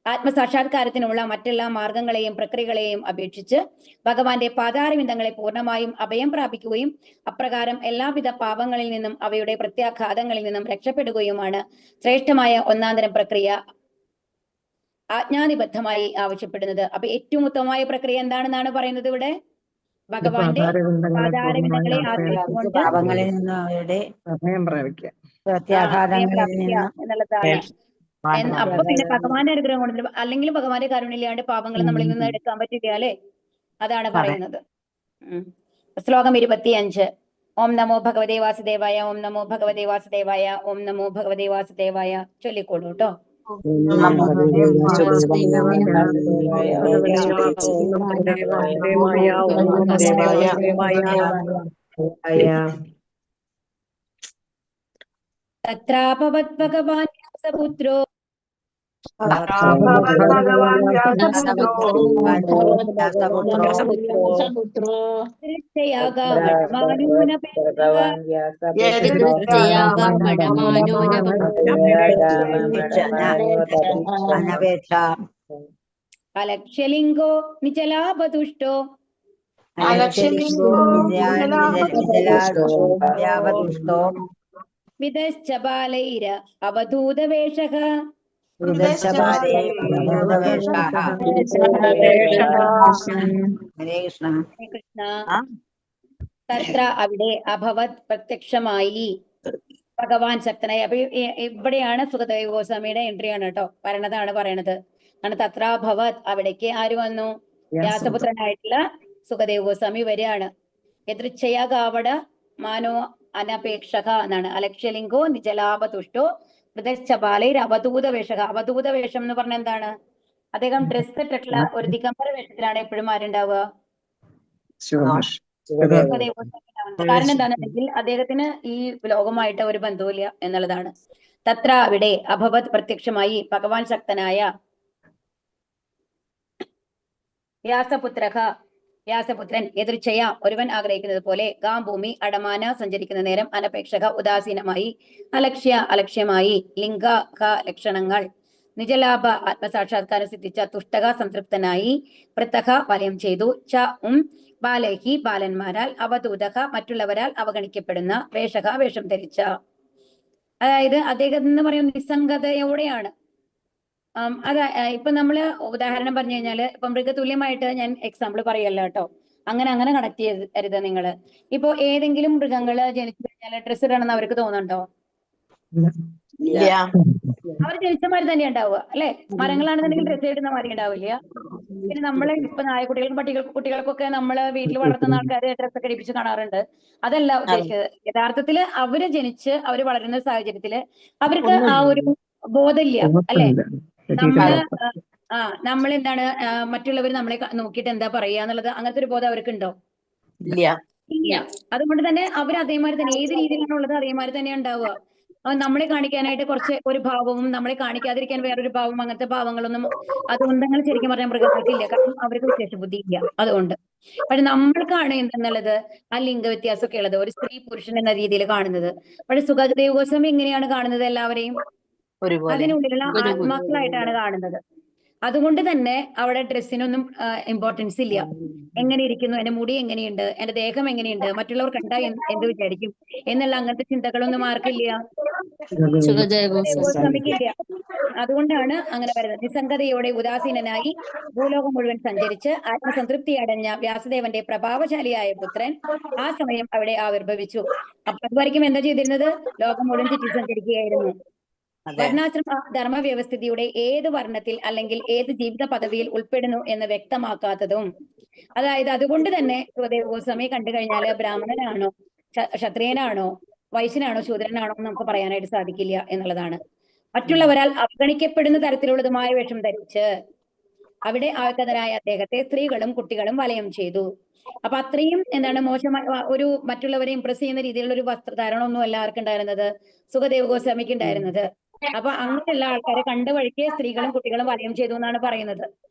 ആത്മസാക്ഷാത്കാരത്തിനുള്ള മറ്റെല്ലാ മാർഗങ്ങളെയും പ്രക്രിയകളെയും അപേക്ഷിച്ച് ഭഗവാന്റെ പാതാരവിന്ദങ്ങളെ പൂർണ്ണമായും അഭയം പ്രാപിക്കുകയും അപ്രകാരം എല്ലാവിധ പാപങ്ങളിൽ നിന്നും അവയുടെ പ്രത്യാഘാതങ്ങളിൽ നിന്നും രക്ഷപ്പെടുകയുമാണ് ശ്രേഷ്ഠമായ ഒന്നാന്തരം പ്രക്രിയ ആജ്ഞാതിബദ്ധമായി ആവശ്യപ്പെടുന്നത്. അപ്പൊ ഏറ്റവും ഉത്തമമായ പ്രക്രിയ എന്താണെന്നാണ് പറയുന്നത് ഇവിടെ? ഭഗവാന്റെ പാതാരവിന്ദങ്ങളെ ആശ്രയിച്ചുകൊണ്ട് പാപങ്ങളിൽ നിന്ന് അവരുടെ എന്നുള്ളതാണ്. അപ്പൊ പിന്നെ ഭഗവാന്റെ അനുഗ്രഹം കൊണ്ട്, അല്ലെങ്കിൽ ഭഗവാന്റെ കാരുണ്യമില്ലാണ്ട് പാപങ്ങൾ നമ്മളിൽ നിന്ന് എടുക്കാൻ പറ്റില്ല അല്ലെ. അതാണ് പറയുന്നത്. ശ്ലോകം 25. ഓം നമോ ഭഗവതേ വാസുദേവായ, ഓം നമോ ഭഗവതേ വാസുദേവായ, ഓം നമോ ഭഗവതേ വാസുദേവായ ചൊല്ലിക്കോളൂ കേട്ടോ. തത്രാപവത് ഭഗവാൻ വ്യാസപുത്രോ അലക്ഷ്യലിംഗോ നിചലാപതുഷ്ടോ വിദശ്ച ബാലൈര അവധൂതവേഷഃ കൃഷ്ണ. തത്ര അവിടെ അഭവത് പ്രത്യക്ഷമായി ഭഗവാൻ ശക്തനായി. അപ്പൊ ഇവിടെയാണ് സുഖദേവ ഗോസ്വാമിയുടെ എൻട്രി ആണ് കേട്ടോ, വരണതാണ് പറയണത്. തത്രാഭവത് അവിടേക്ക് ആര് വന്നു? വ്യാസപുത്രനായിട്ടുള്ള സുഖദേവ ഗോസ്വാമി വരികയാണ്. യദൃച്ഛയാ ഗാവട മാനോ അനപേക്ഷക എന്നാണ്. അലക്ഷ്യലിംഗോ നിജലാപതുഷ്ടോ ഹൃദയബാലൈർ അവധൂത വേഷക. അവധൂത വേഷം എന്ന് പറഞ്ഞ എന്താണ്? അദ്ദേഹം ഡ്രസ് ഇട്ടിട്ടുള്ള ഒരു ദിഗംബര വേഷത്തിലാണ് എപ്പോഴും ആരുണ്ടാവുക? കാരണം എന്താണെന്നുണ്ടെങ്കിൽ അദ്ദേഹത്തിന് ഈ ലോകമായിട്ട് ഒരു ബന്ധവുമില്ല എന്നുള്ളതാണ്. തത്ര അവിടെ അഭവത് പ്രത്യക്ഷമായി ഭഗവാൻ ശക്തനായ വ്യാസപുത്രൻ എതിർച്ചയ ഒരുവൻ ആഗ്രഹിക്കുന്നത് പോലെ ഗാംഭൂമി അടമാന സഞ്ചരിക്കുന്ന നേരം അനപേക്ഷക ഉദാസീനമായി അലക്ഷ്യമായി ലിംഗ ലക്ഷണങ്ങൾ നിജലാഭ ആത്മസാക്ഷാത്കാരം സിദ്ധിച്ച തുഷ്ടക സംതൃപ്തനായി പൃഥക വലയം ചെയ്തു ബാലഹി ബാലന്മാരാൽ അവധൂതക മറ്റുള്ളവരാൽ അവഗണിക്കപ്പെടുന്ന വേഷം ധരിച്ച. അതായത് അദ്ദേഹം എന്ന് പറയുന്ന നിസ്സംഗതയോടെയാണ്. ഇപ്പൊ നമ്മള് ഉദാഹരണം പറഞ്ഞു കഴിഞ്ഞാല് ഇപ്പൊ മൃഗതുല്യമായിട്ട് ഞാൻ എക്സാമ്പിൾ പറയല്ല കേട്ടോ, അങ്ങനെ കണക്ട് ചെയ്യരുത് നിങ്ങള്. ഇപ്പൊ ഏതെങ്കിലും മൃഗങ്ങള് ജനിച്ചു കഴിഞ്ഞാല് ഡ്രസ്സ് ഇടണമെന്ന് അവർക്ക് തോന്നുന്നുണ്ടോ? അവർ ജനിച്ചമാര് തന്നെ ഉണ്ടാവുക അല്ലെ. മരങ്ങളാണെന്നുണ്ടെങ്കിൽ ഡ്രസ്സ് ഇടുന്ന മാതിരി ഉണ്ടാവില്ല. പിന്നെ നമ്മള് ഇപ്പൊ നായക്കുട്ടികൾക്കും കുട്ടികൾക്കൊക്കെ നമ്മള് വീട്ടിൽ വളർത്തുന്ന ആൾക്കാര് ഡ്രസ്സൊക്കെ ഇടിപ്പിച്ച് കാണാറുണ്ട്. അതല്ല ഉദ്ദേശിച്ചത്. യഥാർത്ഥത്തില് അവര് ജനിച്ച് അവര് വളരുന്ന സാഹചര്യത്തില് അവർക്ക് ആ ഒരു ബോധമില്ല അല്ലെ. നമ്മളെന്താണ് മറ്റുള്ളവർ നമ്മളെ നോക്കിയിട്ട് എന്താ പറയാ എന്നുള്ളത്, അങ്ങനത്തെ ഒരു ബോധം അവർക്ക് ഉണ്ടോ? ഇല്ല. അതുകൊണ്ട് തന്നെ അവർ അതേമാതിരി തന്നെ ഏത് രീതിയിലാണുള്ളത് അതേമാതിരി തന്നെ ഉണ്ടാവുക. നമ്മളെ കാണിക്കാനായിട്ട് ഒരു ഭാവവും നമ്മളെ കാണിക്കാതിരിക്കാൻ വേറൊരു ഭാവവും, അങ്ങനത്തെ ഭാവങ്ങളൊന്നും അതുകൊണ്ടങ്ങനെ ശരിക്കും പറഞ്ഞാൽ മൃഗങ്ങൾക്കില്ല. കാരണം അവർക്ക് വിശേഷ ബുദ്ധി ഇല്ല. അതുകൊണ്ട് പക്ഷെ നമ്മൾക്കാണ് എന്തെന്നുള്ളത് ആ ലിംഗ വ്യത്യാസമൊക്കെ ഉള്ളത്, ഒരു സ്ത്രീ പുരുഷൻ എന്ന രീതിയിൽ കാണുന്നത്. പക്ഷെ സുഖദേവ ഗോസ്വാമി എങ്ങനെയാണ് കാണുന്നത്? എല്ലാവരെയും അതിനുള്ളിലുള്ള ആത്മാക്കളായിട്ടാണ് കാണുന്നത്. അതുകൊണ്ട് തന്നെ അവിടെ ഡ്രസ്സിനൊന്നും ഇമ്പോർട്ടൻസ് ഇല്ല. എങ്ങനെ ഇരിക്കുന്നു, എന്റെ മുടി എങ്ങനെയുണ്ട്, എന്റെ ദേഹം എങ്ങനെയുണ്ട്, മറ്റുള്ളവർ കണ്ടാ എന്ത് വിചാരിക്കും എന്നുള്ള അങ്ങനത്തെ ചിന്തകളൊന്നും ആർക്കില്ല, ഗോസ്വാമിക്കില്ല. അതുകൊണ്ടാണ് അങ്ങനെ പറയുന്നത്. നിസ്സംഗതയോടെ ഉദാസീനനായി ഭൂലോകം മുഴുവൻ സഞ്ചരിച്ച് ആത്മസംതൃപ്തി അടഞ്ഞ വ്യാസദേവന്റെ പ്രഭാവശാലിയായ പുത്രൻ ആ സമയം അവിടെ ആവിർഭവിച്ചു. അപ്പൊ അതുവരെയ്ക്കും എന്താ ചെയ്തിരുന്നത്? ലോകം മുഴുവൻ ചുറ്റി സഞ്ചരിക്കുകയായിരുന്നു. വർണ്ണാശ്രമ ധർമ്മവ്യവസ്ഥിതിയുടെ ഏത് വർണ്ണത്തിൽ അല്ലെങ്കിൽ ഏത് ജീവിത പദവിയിൽ ഉൾപ്പെടുന്നു എന്ന് വ്യക്തമാക്കാത്തതും, അതായത് അതുകൊണ്ട് തന്നെ സുഖദേവ ഗോസ്വാമിയെ കണ്ടു കഴിഞ്ഞാൽ ബ്രാഹ്മണനാണോ, ക്ഷത്രിയനാണോ, വൈശ്യനാണോ, ശൂദ്രനാണോ എന്ന് നമുക്ക് പറയാനായിട്ട് സാധിക്കില്ല എന്നുള്ളതാണ്. മറ്റുള്ളവരാൽ അവഗണിക്കപ്പെടുന്ന തരത്തിലുള്ളതുമായ വേഷം ധരിച്ച് അവിടെ ആഗതനായ അദ്ദേഹത്തെ സ്ത്രീകളും കുട്ടികളും വലയം ചെയ്തു. അപ്പൊ അത്രയും എന്താണ് മോശമായ ഒരു മറ്റുള്ളവരെ ഇംപ്രസ് ചെയ്യുന്ന രീതിയിലുള്ള ഒരു വസ്ത്രധാരണം ഒന്നും അല്ല ആർക്കും ഉണ്ടായിരുന്നത്, സുഖദേവ ഗോസ്വാമിക്ക് ഉണ്ടായിരുന്നത്. അപ്പൊ അങ്ങനെയുള്ള ആൾക്കാരെ കണ്ട വഴിക്ക് സ്ത്രീകളും കുട്ടികളും വലയം ചെയ്തു എന്നാണ് പറയുന്നത്.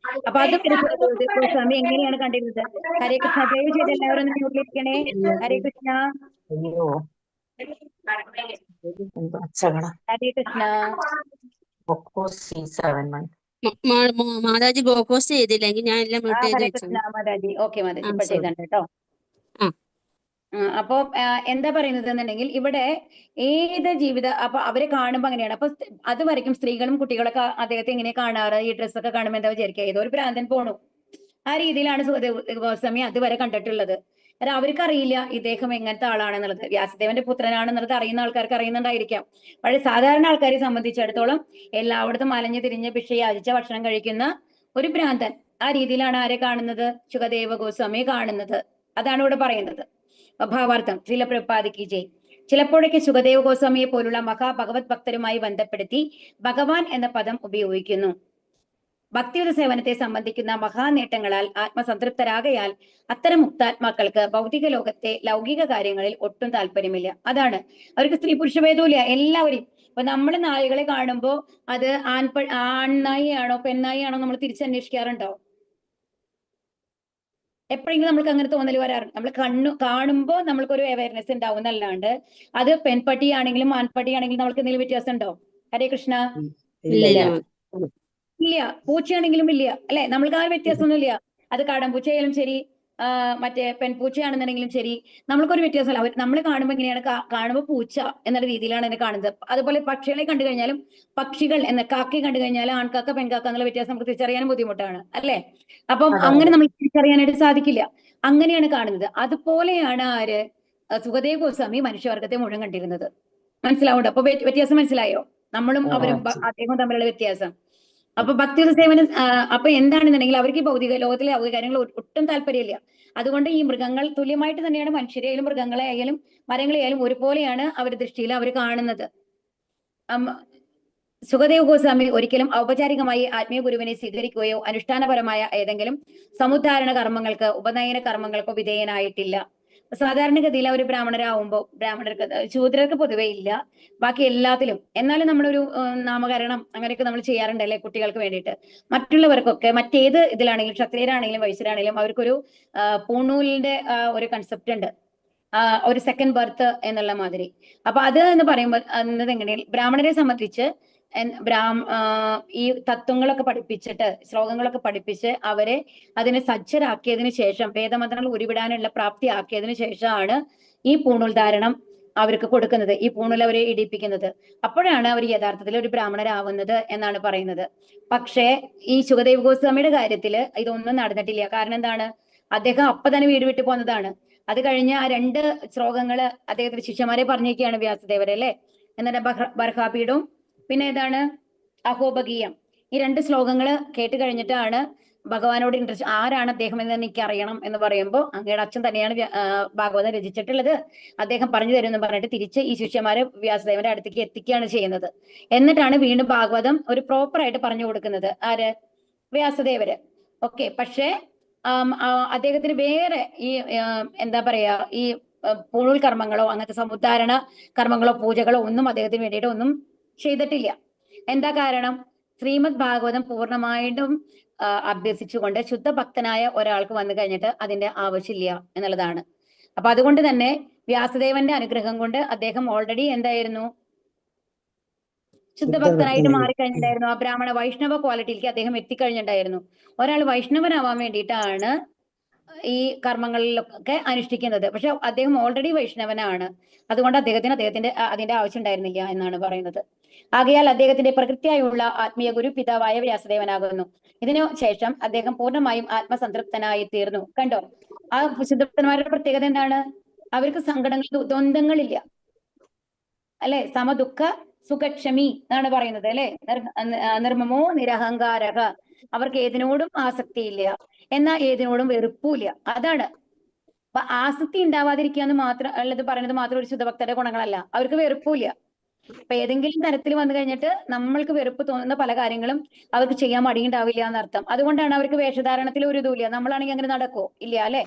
അപ്പൊ അത് സുഖദേവ ഗോസ്വാമി എങ്ങനെയാണ് കണ്ടിരുന്നത്? ഹരേ കൃഷ്ണ. ദയവ് ചെയ്ത് എല്ലാവരും മ്യൂട്ടിലിരിക്കണേ. ഹരേ കൃഷ്ണ, ഹരേ കൃഷ്ണ. മാതാജി ഗോപോസ്റ്റ് ചെയ്തില്ലെങ്കിൽ ഞാൻ എല്ലാം മ്യൂട്ട് ചെയ്ത് ഹരേ വെച്ചു. കൃഷ്ണ മാതാജി. ഓക്കെ മാതാജി, ഇപ്പൊ ചെയ്തണ്ട് കേട്ടോ. അപ്പൊ എന്താ പറയുന്നത് എന്നുണ്ടെങ്കിൽ ഇവിടെ ഏത് ജീവിത, അപ്പൊ അവരെ കാണുമ്പോ അങ്ങനെയാണ്. അപ്പൊ അത് വരയ്ക്കും സ്ത്രീകളും കുട്ടികളൊക്കെ അദ്ദേഹത്തെ എങ്ങനെ കാണാറ്? ഈ ഡ്രസ്സൊക്കെ കാണുമ്പോൾ എന്താ വിചാരിക്കുക? ഏതോ ഒരു ഭ്രാന്തൻ പോണു. ആ രീതിയിലാണ് സുഖദേവ ഗോസ്വാമി അതുവരെ കണ്ടിട്ടുള്ളത്. കാരണം അവർക്കറിയില്ല ഇദ്ദേഹം എങ്ങനത്തെ ആളാണെന്നുള്ളത്. വ്യാസദേവന്റെ പുത്രനാണെന്നുള്ളത് അറിയുന്ന ആൾക്കാർക്ക് അറിയുന്നുണ്ടായിരിക്കാം. പക്ഷേ സാധാരണ ആൾക്കാരെ സംബന്ധിച്ചിടത്തോളം എല്ലായിടത്തും അലഞ്ഞു തിരിഞ്ഞ് ഭിക്ഷ യാചിച്ച ഭക്ഷണം കഴിക്കുന്ന ഒരു ഭ്രാന്തൻ, ആ രീതിയിലാണ് ആരെ കാണുന്നത്? സുഖദേവ ഗോസ്വാമിയെ കാണുന്നത്. അതാണ് ഇവിടെ പറയുന്നത്. ഭാവാർത്ഥം ശ്രീല പ്രഭുപാദിക്ക് ജയ്. ചിലപ്പോഴൊക്കെ സുഖദേവ ഗോസ്വാമിയെ പോലുള്ള മഹാഭഗവത് ഭക്തരുമായി ബന്ധപ്പെടുത്തി ഭഗവാൻ എന്ന പദം ഉപയോഗിക്കുന്നു. ഭക്തിയുത സേവനത്തെ സംബന്ധിക്കുന്ന മഹാനേട്ടങ്ങളാൽ ആത്മസംതൃപ്തരാകയാൽ അത്തരം മുക്താത്മാക്കൾക്ക് ഭൗതിക ലോകത്തെ ലൗകിക കാര്യങ്ങളിൽ ഒട്ടും താല്പര്യമില്ല. അതാണ്, അവർക്ക് സ്ത്രീ പുരുഷ ഭേദമില്ല, എല്ലാവരെയും. ഇപ്പൊ നമ്മൾ നായികളെ കാണുമ്പോ അത് ആൺനായിയാണോ പെൺനായിയാണോ നമ്മൾ തിരിച്ചന്വേഷിക്കാറുണ്ടോ? എപ്പോഴെങ്കിലും നമുക്ക് അങ്ങനെ തോന്നൽ വരാറുണ്ട്. നമ്മൾ കാണുമ്പോൾ നമ്മൾക്കൊരു അവയർനെസ് ഉണ്ടാവും എന്നല്ലാണ്ട് അത് പെൺപട്ടിയാണെങ്കിലും ആൺപട്ടിയാണെങ്കിലും നമ്മൾക്ക് എന്തെങ്കിലും വ്യത്യാസം ഉണ്ടോ? ഹരേ കൃഷ്ണ. ഇല്ല. പൂച്ചയാണെങ്കിലും ഇല്ല, അല്ലെ? നമ്മൾക്ക് ആ വ്യത്യാസമൊന്നും ഇല്ല. അത് കാടൻപൂച്ചയായാലും ശരി, മറ്റേ പെൺപൂച്ചയാണെന്നുണ്ടെങ്കിലും ശരി, നമ്മൾക്കൊരു വ്യത്യാസമല്ല. അവർ നമ്മളെ കാണുമ്പോൾ എങ്ങനെയാണ്? കാണുമ്പോൾ പൂച്ച എന്നുള്ള രീതിയിലാണ് എന്നെ കാണുന്നത്. അതുപോലെ പക്ഷികളെ കണ്ടു കഴിഞ്ഞാലും പക്ഷികൾ എന്ന കാക്കയെ കണ്ടു കഴിഞ്ഞാൽ ആൺകാക്ക പെൺകാക്ക എന്നുള്ള വ്യത്യാസം നമുക്ക് തിരിച്ചറിയാനും ബുദ്ധിമുട്ടാണ്, അല്ലേ? അപ്പം അങ്ങനെ നമ്മൾ തിരിച്ചറിയാനായിട്ട് സാധിക്കില്ല. അങ്ങനെയാണ് കാണുന്നത്. അതുപോലെയാണ് ആര്? സുഖദേവ ഗോസ്വാമി മനുഷ്യവർഗത്തെ മുഴുവൻ കണ്ടിരുന്നത്. മനസ്സിലാവുണ്ടോ? അപ്പൊ വ്യത്യാസം മനസ്സിലായോ? നമ്മളും അവരും അദ്ദേഹവും തമ്മിലുള്ള വ്യത്യാസം. അപ്പൊ ഭക്തിയുത സേവനം, അപ്പൊ എന്താണെന്നുണ്ടെങ്കിൽ അവർക്ക് ഈ ഭൗതിക ലോകത്തിലെ ലൗകിക കാര്യങ്ങൾ ഒട്ടും താല്പര്യമില്ല. അതുകൊണ്ട് ഈ മൃഗങ്ങൾ തുല്യമായിട്ട് തന്നെയാണ് മനുഷ്യരെയായാലും മൃഗങ്ങളെ ആയാലും മരങ്ങളെ ആയാലും ഒരുപോലെയാണ് അവരുടെ ദൃഷ്ടിയിൽ അവർ കാണുന്നത്. സുഖദേവ ഗോസ്വാമി ഒരിക്കലും ഔപചാരികമായി ആത്മീയ ഗുരുവിനെ സ്വീകരിക്കുകയോ അനുഷ്ഠാനപരമായ ഏതെങ്കിലും സമുദ്ധാരണ കർമ്മങ്ങൾക്ക് ഉപനയന കർമ്മങ്ങൾക്കോ വിധേയനായിട്ടില്ല. സാധാരണഗതിയിൽ ഒരു ബ്രാഹ്മണരാകുമ്പോൾ, ബ്രാഹ്മണർക്ക്, ശൂദ്രർക്ക് പൊതുവേ ഇല്ല, ബാക്കി എല്ലാത്തിലും. എന്നാലും നമ്മളൊരു നാമകരണം അങ്ങനെയൊക്കെ നമ്മൾ ചെയ്യാറുണ്ടല്ലേ കുട്ടികൾക്ക് വേണ്ടിയിട്ട്. മറ്റുള്ളവർക്കൊക്കെ മറ്റേത് ഇതിലാണെങ്കിലും ക്ഷത്രിയരാണെങ്കിലും വൈശ്യരാണെങ്കിലും അവർക്കൊരു പൂണൂലിന്റെ ഒരു കൺസെപ്റ്റ് ഉണ്ട്, ഒരു സെക്കൻഡ് ബർത്ത് എന്നുള്ള മാതിരി. അപ്പൊ അത് എന്ന് പറയുമ്പോൾ എങ്ങനെയാണ് ബ്രാഹ്മണരെ സംബന്ധിച്ച് ഈ തത്വങ്ങളൊക്കെ പഠിപ്പിച്ചിട്ട്, ശ്ലോകങ്ങളൊക്കെ പഠിപ്പിച്ച് അവരെ അതിനെ സജ്ജരാക്കിയതിനു ശേഷം, വേദമന്ത്രങ്ങൾ ഉരുവിടാനുള്ള പ്രാപ്തി ആക്കിയതിനു ശേഷമാണ് ഈ പൂണൂൽ ധാരണം അവർക്ക് കൊടുക്കുന്നത്, ഈ പൂണൂൽ അവരെ ഇടിപ്പിക്കുന്നത്. അപ്പോഴാണ് അവർ യഥാർത്ഥത്തിൽ ഒരു ബ്രാഹ്മണരാവുന്നത് എന്നാണ് പറയുന്നത്. പക്ഷേ ഈ സുഖദേവ ഗോസ്വാമിയുടെ കാര്യത്തിൽ ഇതൊന്നും നടന്നിട്ടില്ല. കാരണം എന്താണ്? അദ്ദേഹം അപ്പൊ തന്നെ വീട് വിട്ടു പോന്നതാണ്. അത് കഴിഞ്ഞ ആ 2 ശ്ലോകങ്ങള് അദ്ദേഹത്തിന്റെ ശിഷ്യന്മാരെ പറഞ്ഞേക്കാണ് വ്യാസദേവരെ, അല്ലെ? എന്നിട്ട് ബർഹാപീഠവും പിന്നെ ഏതാണ് അഹോബഗീയം. ഈ 2 ശ്ലോകങ്ങള് കേട്ട് കഴിഞ്ഞിട്ടാണ് ഭഗവാനോട് ഇൻട്രസ്റ്റ്, ആരാണ് അദ്ദേഹം എന്ന് എനിക്ക് അറിയണം എന്ന് പറയുമ്പോൾ, അങ്ങയുടെ അച്ഛൻ തന്നെയാണ് ഭാഗവതം രചിച്ചിട്ടുള്ളത്, അദ്ദേഹം പറഞ്ഞു തരും എന്ന് പറഞ്ഞിട്ട് തിരിച്ച് ഈ ശിഷ്യന്മാരെ വ്യാസദേവന്റെ അടുത്തേക്ക് എത്തിക്കുകയാണ് ചെയ്യുന്നത്. എന്നിട്ടാണ് വീണ്ടും ഭാഗവതം ഒരു പ്രോപ്പർ ആയിട്ട് പറഞ്ഞു കൊടുക്കുന്നത്. ആര്? വ്യാസദേവര്. ഓക്കെ. പക്ഷേ അദ്ദേഹത്തിന് വേറെ ഈ എന്താ പറയാ, ഈ പൂണൂൽ കർമ്മങ്ങളോ അങ്ങനത്തെ സമുദ്ധാരണ കർമ്മങ്ങളോ പൂജകളോ ഒന്നും അദ്ദേഹത്തിന് വേണ്ടിയിട്ട് ഒന്നും ചെയ്തിട്ടില്ല. എന്താ കാരണം? ശ്രീമദ് ഭാഗവതം പൂർണ്ണമായിട്ടും അഭ്യസിച്ചുകൊണ്ട് ശുദ്ധഭക്തനായ ഒരാൾക്ക് വന്നു കഴിഞ്ഞിട്ട് അതിന്റെ ആവശ്യമില്ല എന്നുള്ളതാണ്. അപ്പൊ അതുകൊണ്ട് തന്നെ വ്യാസദേവന്റെ അനുഗ്രഹം കൊണ്ട് അദ്ദേഹം ഓൾറെഡി എന്തായിരുന്നു? ശുദ്ധഭക്തനായിട്ട് മാറിക്കഴിഞ്ഞിട്ടുണ്ടായിരുന്നു. ആ ബ്രാഹ്മണ വൈഷ്ണവ ക്വാളിറ്റിയിലേക്ക് അദ്ദേഹം എത്തിക്കഴിഞ്ഞിട്ടുണ്ടായിരുന്നു. ഒരാൾ വൈഷ്ണവനാവാൻ വേണ്ടിയിട്ടാണ് ഈ കർമ്മങ്ങളിലൊക്കെ അനുഷ്ഠിക്കുന്നത്. പക്ഷെ അദ്ദേഹം ഓൾറെഡി വൈഷ്ണവനാണ്. അതുകൊണ്ട് അദ്ദേഹത്തിന്റെ അതിന്റെ ആവശ്യം ഉണ്ടായിരുന്നില്ല എന്നാണ് പറയുന്നത്. ആകയാൽ അദ്ദേഹത്തിന്റെ പ്രകൃതിയായുള്ള ആത്മീയ ഗുരു പിതാവായ വ്യാസദേവനാകുന്നു. ഇതിനു ശേഷം അദ്ദേഹം പൂർണ്ണമായും ആത്മസംതൃപ്തനായി തീർന്നു. കണ്ടോ, ആ ശുദ്ധഭക്തന്മാരുടെ പ്രത്യേകത എന്താണ്? അവർക്ക് സങ്കടങ്ങൾ, ദ്വന്ദ്ങ്ങളില്ല, അല്ലെ? സമദുഃഖ സുഖക്ഷമി എന്നാണ് പറയുന്നത്, അല്ലെ? നിർമ്മമോ നിരഹങ്കാരക. അവർക്ക് ഏതിനോടും ആസക്തിയില്ല, എന്നാൽ ഏതിനോടും വെറുപ്പില്ല. അതാണ്. അപ്പൊ ആസക്തി ഉണ്ടാവാതിരിക്കുക എന്ന് മാത്രം ഉള്ളത് പറയുന്നത് മാത്രം ഒരു ശുദ്ധഭക്തരുടെ ഗുണങ്ങളല്ല. അവർക്ക് വെറുപ്പില്ല. അപ്പൊ ഏതെങ്കിലും തരത്തിൽ വന്നു കഴിഞ്ഞിട്ട് നമ്മൾക്ക് വെറുപ്പ് തോന്നുന്ന പല കാര്യങ്ങളും അവർക്ക് ചെയ്യാൻ മടിയുണ്ടാവില്ല എന്നർത്ഥം. അതുകൊണ്ടാണ് അവർക്ക് വേഷധാരണത്തിൽ ഒരു ഇതുമില്ല. നമ്മളാണെങ്കിൽ അങ്ങനെ നടക്കുമോ? ഇല്ല, അല്ലെ?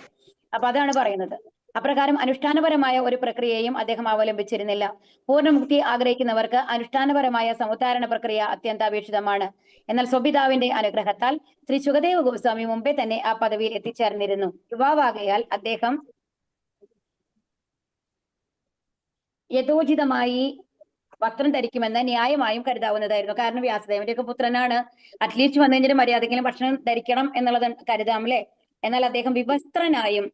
അപ്പൊ അതാണ് പറയുന്നത്. അപ്രകാരം അനുഷ്ഠാനപരമായ ഒരു പ്രക്രിയയും അദ്ദേഹം അവലംബിച്ചിരുന്നില്ല. പൂർണ്ണമുക്തി ആഗ്രഹിക്കുന്നവർക്ക് അനുഷ്ഠാനപരമായ സമുദ്ധാരണ പ്രക്രിയ അത്യന്താപേക്ഷിതമാണ്. എന്നാൽ സ്വപിതാവിന്റെ അനുഗ്രഹത്താൽ ശ്രീ ശുകദേവ ഗോസ്വാമി മുമ്പേ തന്നെ ആ പദവിയിൽ എത്തിച്ചേർന്നിരുന്നു. യുവാവാകയാൽ അദ്ദേഹം യഥോചിതമായി വസ്ത്രം ധരിക്കുമെന്ന് ന്യായമായും കരുതാവുന്നതായിരുന്നു. കാരണം വ്യാസദേവന്റെ ഒക്കെ പുത്രനാണ്. അറ്റ്ലീസ്റ്റ് വന്നു കഴിഞ്ഞിട്ട് മര്യാദയ്ക്കെങ്കിലും ഭക്ഷണം ധരിക്കണം എന്നുള്ളത് കരുതാം, അല്ലെ? എന്നാൽ അദ്ദേഹം വിവസ്ത്രനായും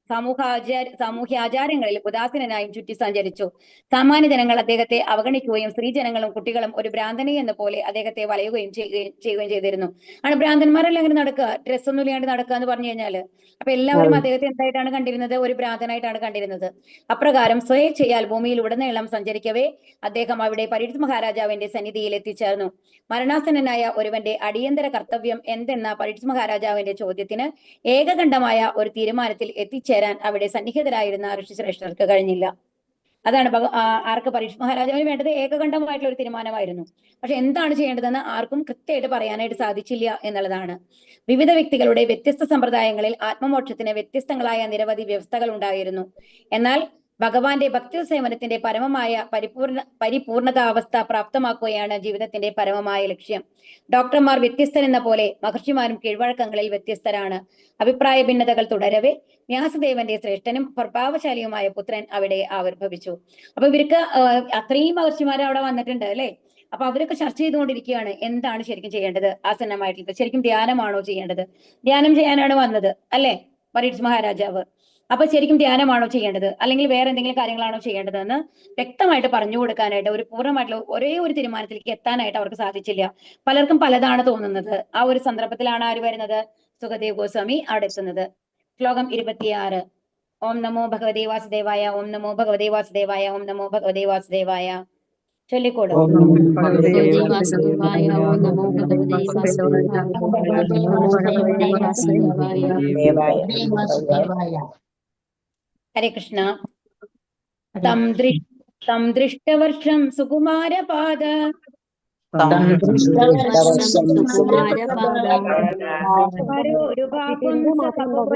സാമൂഹ്യാചാരങ്ങളിൽ ഉദാസീനനായും ചുറ്റി സഞ്ചരിച്ചു. സാമാന്യ ജനങ്ങൾ അദ്ദേഹത്തെ അവഗണിക്കുകയും സ്ത്രീജനങ്ങളും കുട്ടികളും ഒരു ഭ്രാന്തനെ എന്ന പോലെ അദ്ദേഹത്തെ വലയുകയും ചെയ്യുകയും ചെയ്തിരുന്നു. ആണ് ഭ്രാന്തന്മാരെല്ലാം അങ്ങനെ നടക്കുക, ഡ്രസ്സൊന്നും ഇല്ലാണ്ട് നടക്കുക എന്ന് പറഞ്ഞു കഴിഞ്ഞാല്. അപ്പൊ എല്ലാവരും അദ്ദേഹത്തെ എന്തായിട്ടാണ് കണ്ടിരുന്നത്? ഒരു ഭ്രാന്തനായിട്ടാണ് കണ്ടിരുന്നത്. അപ്രകാരം സ്വയേച്ഛയാൽ ഭൂമിയിൽ ഉടനീളം സഞ്ചരിക്കവേ അദ്ദേഹം അവിടെ പരീക്ഷിത് മഹാരാജാവിന്റെ സന്നിധിയിൽ എത്തിച്ചേർന്നു. മരണാസന്നനായ ഒരുവന്റെ അടിയന്തര കർത്തവ്യം എന്തെന്ന പരീക്ഷിത് മഹാരാജാവിന്റെ ചോദ്യത്തിന് ഏകകണ്ഠമായ ഒരു തീരുമാനത്തിൽ എത്തിച്ചേരാൻ അവിടെ സന്നിഹിതരായിരുന്ന ഋഷിശ്രേഷ്ഠർക്ക് കഴിഞ്ഞില്ല. അതാണ് ആർക്ക്? പരീക്ഷിത് മഹാരാജാവിന് വേണ്ടത് ഏകകണ്ഠമായിട്ടുള്ള ഒരു തീരുമാനമായിരുന്നു. പക്ഷെ എന്താണ് ചെയ്യേണ്ടതെന്ന് ആർക്കും കൃത്യമായിട്ട് പറയാനായിട്ട് സാധിച്ചില്ല എന്നുള്ളതാണ്. വിവിധ വ്യക്തികളുടെ വ്യത്യസ്ത സമ്പ്രദായങ്ങളിൽ ആത്മമോക്ഷത്തിന് വ്യത്യസ്തങ്ങളായ നിരവധി വ്യവസ്ഥകൾ ഉണ്ടായിരുന്നു. എന്നാൽ ഭഗവാന്റെ ഭക്തി സേവനത്തിന്റെ പരമമായ പരിപൂർണതാവസ്ഥ പ്രാപ്തമാക്കുകയാണ് ജീവിതത്തിന്റെ പരമമായ ലക്ഷ്യം. ഡോക്ടർമാർ വ്യത്യസ്തരെന്ന പോലെ മഹർഷിമാരും കീഴ്വഴക്കങ്ങളിൽ വ്യത്യസ്തരാണ്. അഭിപ്രായ ഭിന്നതകൾ തുടരവെ വ്യാസദേവന്റെ ശ്രേഷ്ഠനും പ്രഭാവശാലിയുമായ പുത്രൻ അവിടെ ആവിർഭവിച്ചു. അപ്പൊ ഇവർക്ക് അത്രയും മഹർഷിമാർ അവിടെ വന്നിട്ടുണ്ട്, അല്ലെ? അപ്പൊ അവരൊക്കെ ചർച്ച ചെയ്തുകൊണ്ടിരിക്കുകയാണ് എന്താണ് ശരിക്കും ചെയ്യേണ്ടത്. ആസന്നമായിട്ടുള്ളത് ശരിക്കും ധ്യാനമാണോ ചെയ്യേണ്ടത്? ധ്യാനം ചെയ്യാനാണ് വന്നത്, അല്ലെ, പരീക്ഷിത് മഹാരാജാവ്. അപ്പൊ ശരിക്കും ധ്യാനമാണോ ചെയ്യേണ്ടത്, അല്ലെങ്കിൽ വേറെ എന്തെങ്കിലും കാര്യങ്ങളാണോ ചെയ്യേണ്ടതെന്ന് വ്യക്തമായിട്ട് പറഞ്ഞു കൊടുക്കാനായിട്ട് ഒരു പൂർണ്ണമായിട്ടുള്ള ഒരേ ഒരു തീരുമാനത്തിലേക്ക് എത്താനായിട്ട് അവർക്ക് സാധിച്ചില്ല. പലർക്കും പലതാണ് തോന്നുന്നത്. ആ ഒരു സന്ദർഭത്തിലാണ് ആര് വരുന്നത്? സുഖദേവ് ഗോസ്വാമി അവിടെ എത്തുന്നത്. ശ്ലോകം 26. ഓം നമോ ഭഗവതേ വാസുദേവായ, ഓം നമോ ഭഗവതേ വാസുദേവായ, ഓം നമോ ഭഗവതേ വാസുദേവായ. ചൊല്ലിക്കോടും. ഭഗവതേ വാസുദേവായ, ഓം നമോ ഭഗവതേ വാസുദേവായ, ഓം ഭഗവതേ വാസുദേവായ. ഹരേ കൃഷ്ണ. തം ദൃഷ്ടവർഷം സുകുമാരപാദ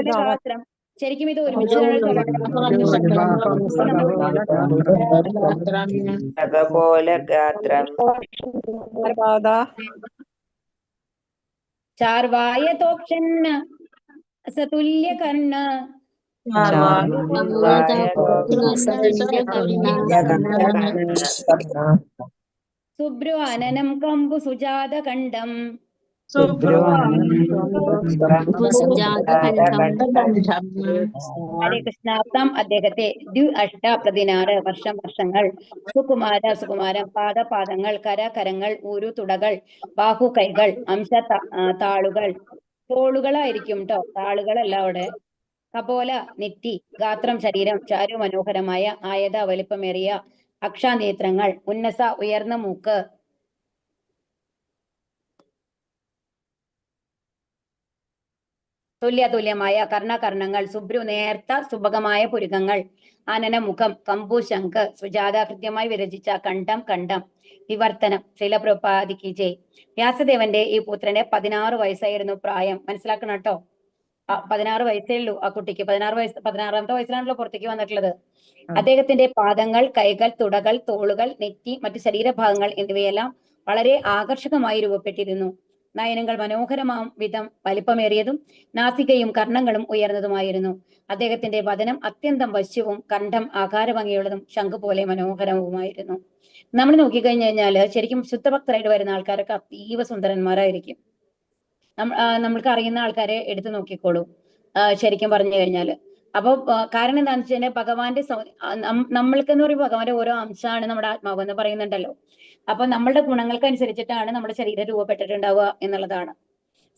ഗാത്രം. ശരിക്കും ഇത് ഒരുമിച്ച് ചാർവായതോക്ഷന്ന സതുല്യകർണ സുബ്രുവാനനം കമ്പു സുജാതകണ്ഠം. ഹരേ കൃഷ്ണാർത്ഥം. അദ്ദേഹത്തെ 16 വർഷങ്ങൾ. സുകുമാരം, പാദങ്ങൾ, കരങ്ങൾ, ഊരു തുടകൾ, ബാഹു കൈകൾ, അംശ താളുകൾ, തോളുകളായിരിക്കും കേട്ടോ, താളുകളല്ല അവിടെ. കപോല നെറ്റി, ഗാത്രം ശരീരം, ചാരു മനോഹരമായ ആയത വലിപ്പമേറിയ അക്ഷാനേത്രങ്ങൾ, ഉന്നസ ഉയർന്ന മൂക്ക്, തുല്യമായ കർണങ്ങൾ, സുബ്രു നേർത്ത സുഭഗമായ പുരുകങ്ങൾ, ആനനമുഖം, കമ്പു ശംഖ്, സുജാത കൃത്യമായി വിരചിച്ച കണ്ഠം. വിവർത്തനം. ശൈലപ്രപാദിക്ക് ജയ്. വ്യാസദേവന്റെ ഈ പുത്രന് 16 വയസ്സായിരുന്നു പ്രായം. മനസ്സിലാക്കണം കേട്ടോ. 16 വയസ്സേ ഉള്ളൂ ആ കുട്ടിക്ക്. 16ാമത്തെ വയസ്സിലാണല്ലോ പുറത്തേക്ക് വന്നിട്ടുള്ളത്. അദ്ദേഹത്തിന്റെ പാദങ്ങൾ, കൈകൾ, തുടകൾ, തോളുകൾ, നെറ്റി, മറ്റു ശരീരഭാഗങ്ങൾ എന്നിവയെല്ലാം വളരെ ആകർഷകമായി രൂപപ്പെട്ടിരുന്നു. നയനങ്ങൾ മനോഹരമാം വിധം വലിപ്പമേറിയതും നാസികയും കർണങ്ങളും ഉയർന്നതുമായിരുന്നു. അദ്ദേഹത്തിന്റെ വദനം അത്യന്തം വശ്യവും കണ്ഠം ആകാരഭംഗിയുള്ളതും ശംഖ് പോലെ മനോഹരവുമായിരുന്നു. നമ്മൾ നോക്കിക്കഴിഞ്ഞു കഴിഞ്ഞാല് ശരിക്കും ശുദ്ധഭക്തരായിട്ട് വരുന്ന ആൾക്കാരൊക്കെ അതീവ സുന്ദരന്മാരായിരിക്കും. നമ്മൾക്ക് അറിയുന്ന ആൾക്കാരെ എടുത്തു നോക്കിക്കോളൂ. ശരിക്കും പറഞ്ഞു കഴിഞ്ഞാല് അപ്പൊ കാരണം എന്താണെന്ന് വെച്ച് കഴിഞ്ഞാൽ ഭഗവാന്റെ നമ്മൾക്ക് എന്ന് പറയുമ്പോൾ ഭഗവാന്റെ ഓരോ അംശമാണ് നമ്മുടെ ആത്മാവ് എന്ന് പറയുന്നുണ്ടല്ലോ. അപ്പൊ നമ്മളുടെ ഗുണങ്ങൾക്കനുസരിച്ചിട്ടാണ് നമ്മുടെ ശരീരം രൂപപ്പെട്ടിട്ടുണ്ടാവുക എന്നുള്ളതാണ്.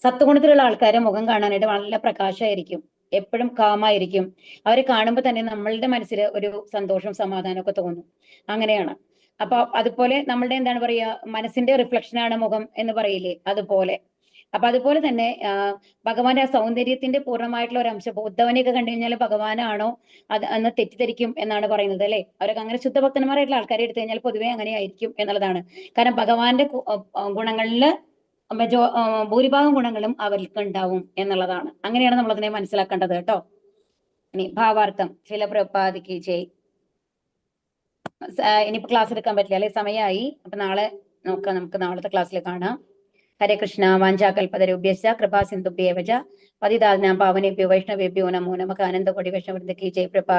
സത്വഗുണത്തിലുള്ള ആൾക്കാരെ മുഖം കാണാനായിട്ട് വളരെ പ്രകാശമായിരിക്കും, എപ്പോഴും കാമായിരിക്കും. അവരെ കാണുമ്പോൾ തന്നെ നമ്മളുടെ മനസ്സിൽ ഒരു സന്തോഷം സമാധാനം ഒക്കെ തോന്നും. അങ്ങനെയാണ്. അപ്പൊ അതുപോലെ നമ്മളുടെ എന്താണ് പറയാ, മനസ്സിന്റെ റിഫ്ലക്ഷനാണ് മുഖം എന്ന് പറയില്ലേ, അതുപോലെ. അപ്പൊ അതുപോലെ തന്നെ ഭഗവാന്റെ ആ സൗന്ദര്യത്തിന്റെ പൂർണ്ണമായിട്ടുള്ള ഒരു അംശം ഉദ്ധവനെയൊക്കെ കണ്ടു കഴിഞ്ഞാൽ ഭഗവാനാണോ അത് എന്ന് തെറ്റിദ്ധരിക്കും എന്നാണ് പറയുന്നത് അല്ലെ. അവരൊക്കെ അങ്ങനെ ശുദ്ധഭക്തന്മാരായിട്ടുള്ള ആൾക്കാരെ എടുത്തു കഴിഞ്ഞാൽ പൊതുവെ അങ്ങനെ ആയിരിക്കും എന്നുള്ളതാണ്. കാരണം ഭഗവാന്റെ ഗുണങ്ങളില് ഭൂരിഭാഗം ഗുണങ്ങളും അവർക്ക് ഉണ്ടാവും എന്നുള്ളതാണ്. അങ്ങനെയാണ് നമ്മൾ അതിനെ മനസ്സിലാക്കേണ്ടത് കേട്ടോ. ഇനി ഭാവാർത്ഥം. ചില പ്രപാദിക്ക് ജയ്. ഇനിയിപ്പോ ക്ലാസ് എടുക്കാൻ പറ്റില്ല അല്ലെ, സമയമായി. അപ്പൊ നാളെ നോക്കാം, നമുക്ക് നാളത്തെ ക്ലാസ്സിൽ കാണാം. ഹരേ കൃഷ്ണ. വാഞ്ചാകൽപതരുഭ്യശ്ച കൃപാ സിന്ധുഭ്യേവ ച പതിതാനാം പാവനേഭ്യോ വൈഷ്ണവേഭ്യോ നമോ നമഃ. ആനന്ദ കോടി വൈഷ്ണവവൃന്ദ കി ജയ്.